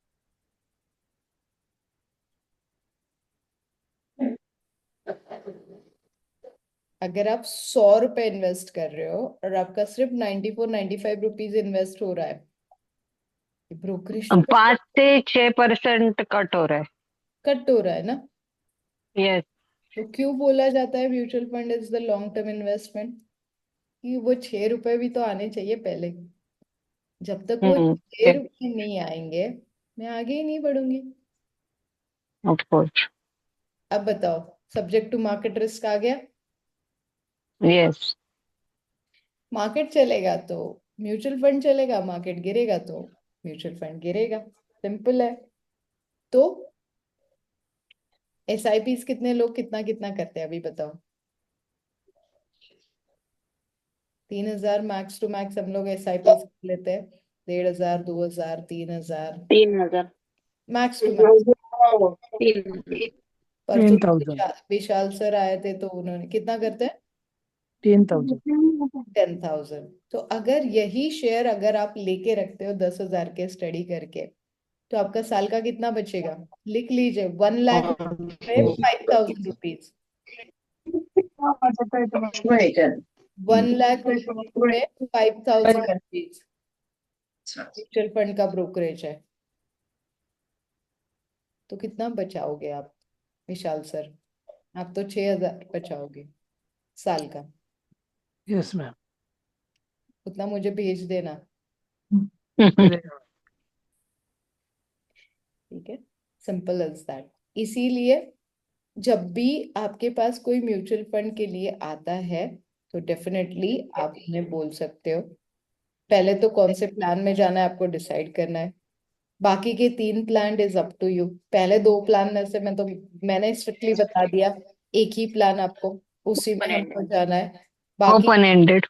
अगर आप 100 रुपए इन्वेस्ट कर रहे हो और आपका सिर्फ 94-95 रुपीज इन्वेस्ट हो रहा है, ब्रोकरेज 5 से 6% कट हो रहा है। कट हो रहा है ना। यस। तो क्यों बोला जाता है mutual fund is the long term investment? कि वो 6 रुपए भी तो आने चाहिए पहले। जब तक वो हम्म, 6 रुपए नहीं आएंगे, मैं आगे ही नहीं बढ़ूंगी। Of course. अब बताओ, सब्जेक्ट टू मार्केट रिस्क आ गया। यस। मार्केट चलेगा तो म्यूचुअल फंड चलेगा, मार्केट गिरेगा तो म्यूचुअल फंड गिरेगा। सिंपल है। तो एसआईपीस कितने लोग कितना कितना करते हैं अभी बताओ? 3,000 मैक्स टू मैक्स हम लोग एसआईपीस कर लेते हैं। 1,500, 2,000, 3,000 3,000। Max to max. 3,000। परसों 10,000. विशाल सर आए थे तो उन्होंने कितना करते हैं? 10,000. 10,000। तो अगर यही शेयर अगर आप लेके रखते हो 10,000 के स्टडी करके, तो आपका साल का कितना बचेगा? लिख लीजिए, 1 लाख रुपए, 5,000 रुपीज। 1 लाख रुपए, 5,000 रुपीज म्यूचुअल फंड का ब्रोकरेज है। तो कितना बचाओगे आप विशाल सर? आप तो 6,000 बचाओगे साल का। Yes, ma'am. उतना मुझे भेज देना, ठीक है? Simple as that. इसीलिए जब भी आपके पास कोई म्यूचुअल फंड के लिए आता है तो डेफिनेटली आप उन्हें बोल सकते हो। पहले तो कौन से प्लान में जाना है आपको डिसाइड करना है। बाकी के 3 plan is up to you. पहले 2 प्लान में से मैंने स्ट्रिक्टली बता दिया, एक ही प्लान आपको उसी में हमको जाना है। बाकी ओपन एंडेड।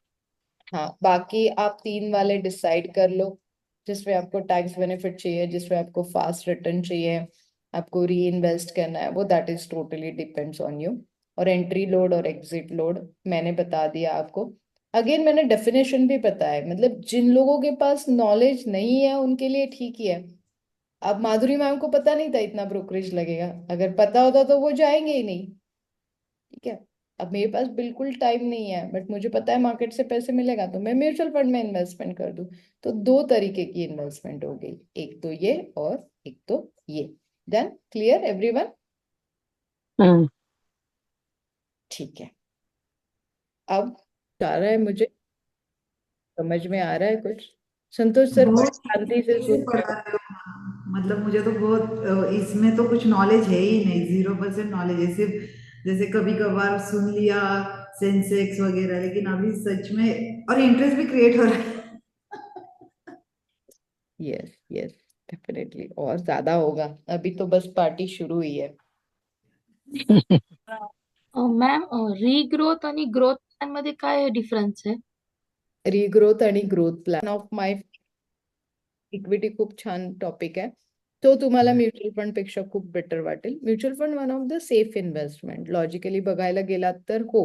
हाँ, बाकी आप 3 वाले डिसाइड कर लो, जिसमें आपको टैक्स बेनिफिट चाहिए, जिसमें आपको फास्ट रिटर्न चाहिए, आपको री इन्वेस्ट करना है, वो that is totally depends on you. और एंट्री लोड और एग्जिट लोड मैंने बता दिया आपको। अगेन मैंने डेफिनेशन भी बताया, मतलब जिन लोगों के पास नॉलेज नहीं है उनके लिए ठीक ही है। अब माधुरी मैम को पता नहीं था इतना ब्रोकरेज लगेगा, अगर पता होता तो वो जाएंगे ही नहीं, ठीक है? अब मेरे पास बिल्कुल टाइम नहीं है, बट मुझे पता है मार्केट से पैसे मिलेगा तो मैं म्यूचुअल फंड में इन्वेस्टमेंट कर दूं। तो 2 तरीके की इन्वेस्टमेंट हो गई, एक तो ये और एक तो ये। डन? Clear everyone? हम्म। ठीक है। अब आ रहा है, मुझे समझ में आ रहा है कुछ? संतोष सर बड़े बहुत शांति से से सुन रहे पढ़ा हो। रहे हो। मतलब मुझे तो बहुत इसमें तो कुछ नॉलेज है ही नहीं, 0% नॉलेज है। सिर्फ जैसे कभी कभार सुन लिया सेंसेक्स वगैरह, लेकिन अभी सच में और इंटरेस्ट भी क्रिएट हो रहा है। यस यस, डेफिनेटली और ज्यादा होगा, अभी तो बस पार्टी शुरू हुई है। मॅम, रिग्रोथ आणि ग्रोथ प्लॅन मध्ये काय डिफरन्स आहे? रिग्रोथ आणि growth plan of my equity खूप छान टॉपिक आहे। तो तुम्हाला म्युच्युअल फंड पेक्षा खूप बेटर वाटेल। Mutual fund one of the safe investment, logically बघायला गेलात तर हो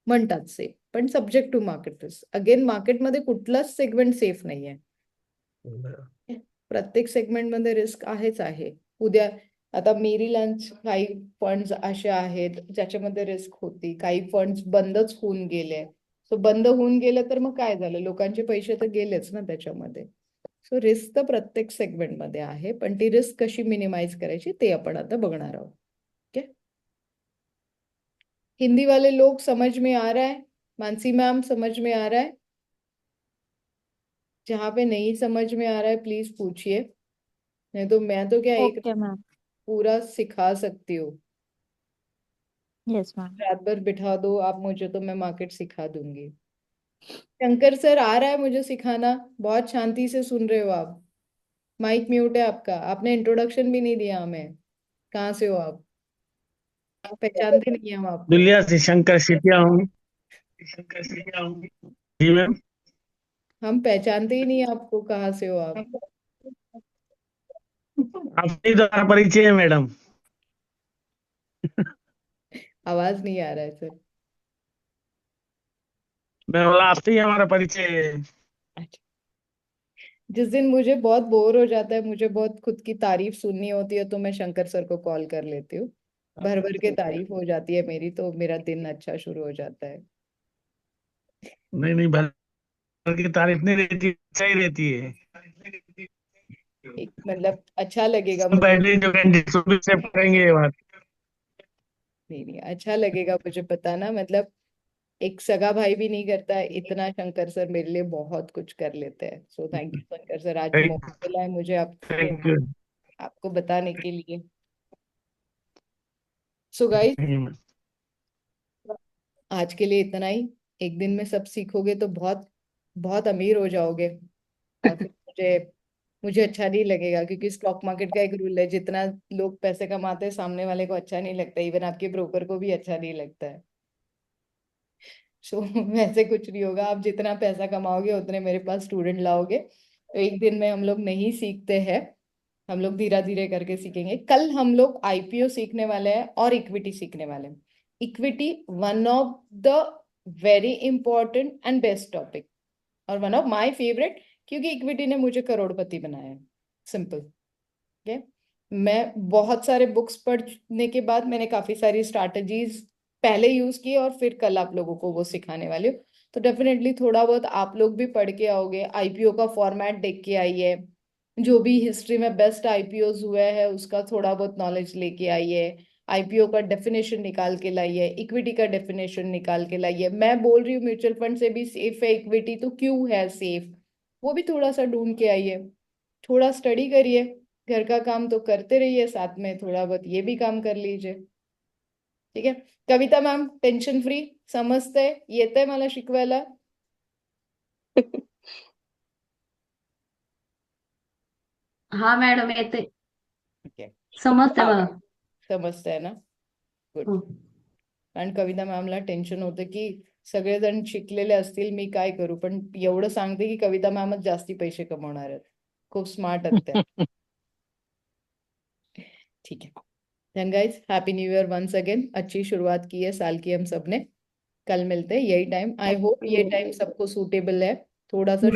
म्हणतात सेफ, पण subject to market risk. Again मार्केटमध्ये कुठलाच सेगमेंट सेफ नाहीये, प्रत्येक सेगमेंटमध्ये रिस्क आहेच आहे। उद्या आता मेरीलँड काही फंड्स असे आहेत ज्याच्यामध्ये रिस्क होती, काही फंड्स बंदच होऊन गेले। सो बंद होऊन गेले तर मग काय झालं, लोकांचे पैसे तर गेलेच ना त्याच्यामध्ये। सो रिस्क तर प्रत्येक सेगमेंटमध्ये आहे, पण ती रिस्क कशी मिनिमाइज करायची ते आपण आता बघणार आहोत। ओके, हिंदी वाले लोग समझ में आ रहा है? मानसी मैम समझ में आ रहा है? जहाँ पे नहीं समझ में आ रहा है प्लीज पूछिए, नहीं तो मैं तो क्या एक ओके मैम। पूरा सिखा सकती हूँ। Yes ma'am. रात भर बिठा दो आप मुझे तो मैं मार्केट सिखा दूंगी। शंकर सर आ रहा है मुझे सिखाना, बहुत शांति से सुन रहे हो आप? माइक म्यूट है आपका, आपने इंट्रोडक्शन भी नहीं दिया हमें। कहाँ से हो आप पहचानते नहीं हम आपको। दुलिया से शंकर सीटिया हूँ। जी मैम। हम पहचानते ही नहीं आपको, कहाँ से हो आप? आपके द्वारा परिचय है मैडम। आवाज नहीं आ रहा है सर। मैं बोला आपसे ही हमारा परिचय है। अच्छा, जिस दिन मुझे बहुत बोर हो जाता है, मुझे बहुत खुद की तारीफ सुननी होती है, तो मैं शंकर सर को कॉल कर लेती हूँ। भर भर के तारीफ हो जाती है मेरी, तो मेरा दिन अच्छा शुरू हो जाता है। नहीं नहीं, भर की तारीफ नहीं रहती, सही रहती है। मतलब अच्छा लगेगा हम मुझे। पहले जो कैंडिडेट से करेंगे ये बात। नहीं नहीं, अच्छा लगेगा मुझे पता ना, मतलब एक सगा भाई भी नहीं करता है इतना, शंकर सर मेरे लिए बहुत कुछ कर लेते हैं। So thank you Shankar sir, आज थैंक मौका मिला है मुझे आपसे थैंक यू आपको बताने के लिए। सो गाइस, आज के लिए इतना ही। एक दिन में सब सीखोगे तो बहुत बहुत अमीर हो जाओगे, और फिर मुझे मुझे अच्छा नहीं लगेगा, क्योंकि स्टॉक मार्केट का एक रूल है, जितना लोग पैसे कमाते हैं सामने वाले को अच्छा नहीं लगता, इवन आपके ब्रोकर को भी अच्छा नहीं लगता है। सो वैसे कुछ नहीं होगा, आप जितना पैसा कमाओगे उतने मेरे पास स्टूडेंट लाओगे, तो एक दिन में हम लोग नहीं सीखते हैं, हम लोग धीरे धीरे करके सीखेंगे। कल हम लोग आईपीओ सीखने वाले हैं और इक्विटी सीखने वाले हैं। Equity one of the very important end best topic, और वन ऑफ माय फेवरेट, क्योंकि इक्विटी ने मुझे करोड़पति बनाया है। सिंपल। ठीक, मैं बहुत सारे बुक्स पढ़ने के बाद मैंने काफी सारी स्ट्रैटेजीज पहले यूज की, और फिर कल आप लोगों को वो सिखाने वाली हूँ। तो डेफिनेटली थोड़ा बहुत आप लोग भी पढ़ के आओगे, आईपीओ का फॉर्मेट देख के आइए, जो भी हिस्ट्री में बेस्ट आईपीओज हुए हैं उसका थोड़ा बहुत नॉलेज लेके आइए, आईपीओ का डेफिनेशन निकाल के लाइए, इक्विटी का डेफिनेशन निकाल के लाइए। मैं बोल रही हूँ म्यूचुअल फंड से भी सेफ है इक्विटी, तो क्यों है सेफ, वो भी थोड़ा सा ढूंढ के आइए, थोड़ा स्टडी करिए। घर का काम तो करते रहिए, साथ में थोड़ा बहुत ये भी काम कर लीजिए। ठीक है कविता मॅम, टेन्शन फ्री समजते, येतंय मला शिकवायला? हा मॅडम येते, ठीक आहे, समजते मला. समजतंय ना? गुड. हो. कारण कविता मॅमला टेन्शन होतं की सगळेजण शिकलेले असतील, मी काय करू, पण एवढं सांगते की कविता मॅमच जास्ती पैसे कमवणार आहेत, खूप स्मार्ट आहेत त्या. ठीक है then guys, happy new year once again. अच्छी शुरुआत की है साल की हम सब ने। कल मिलते हैं यही टाइम। आई होप ये टाइम सबको सूटेबल है, थोड़ा सा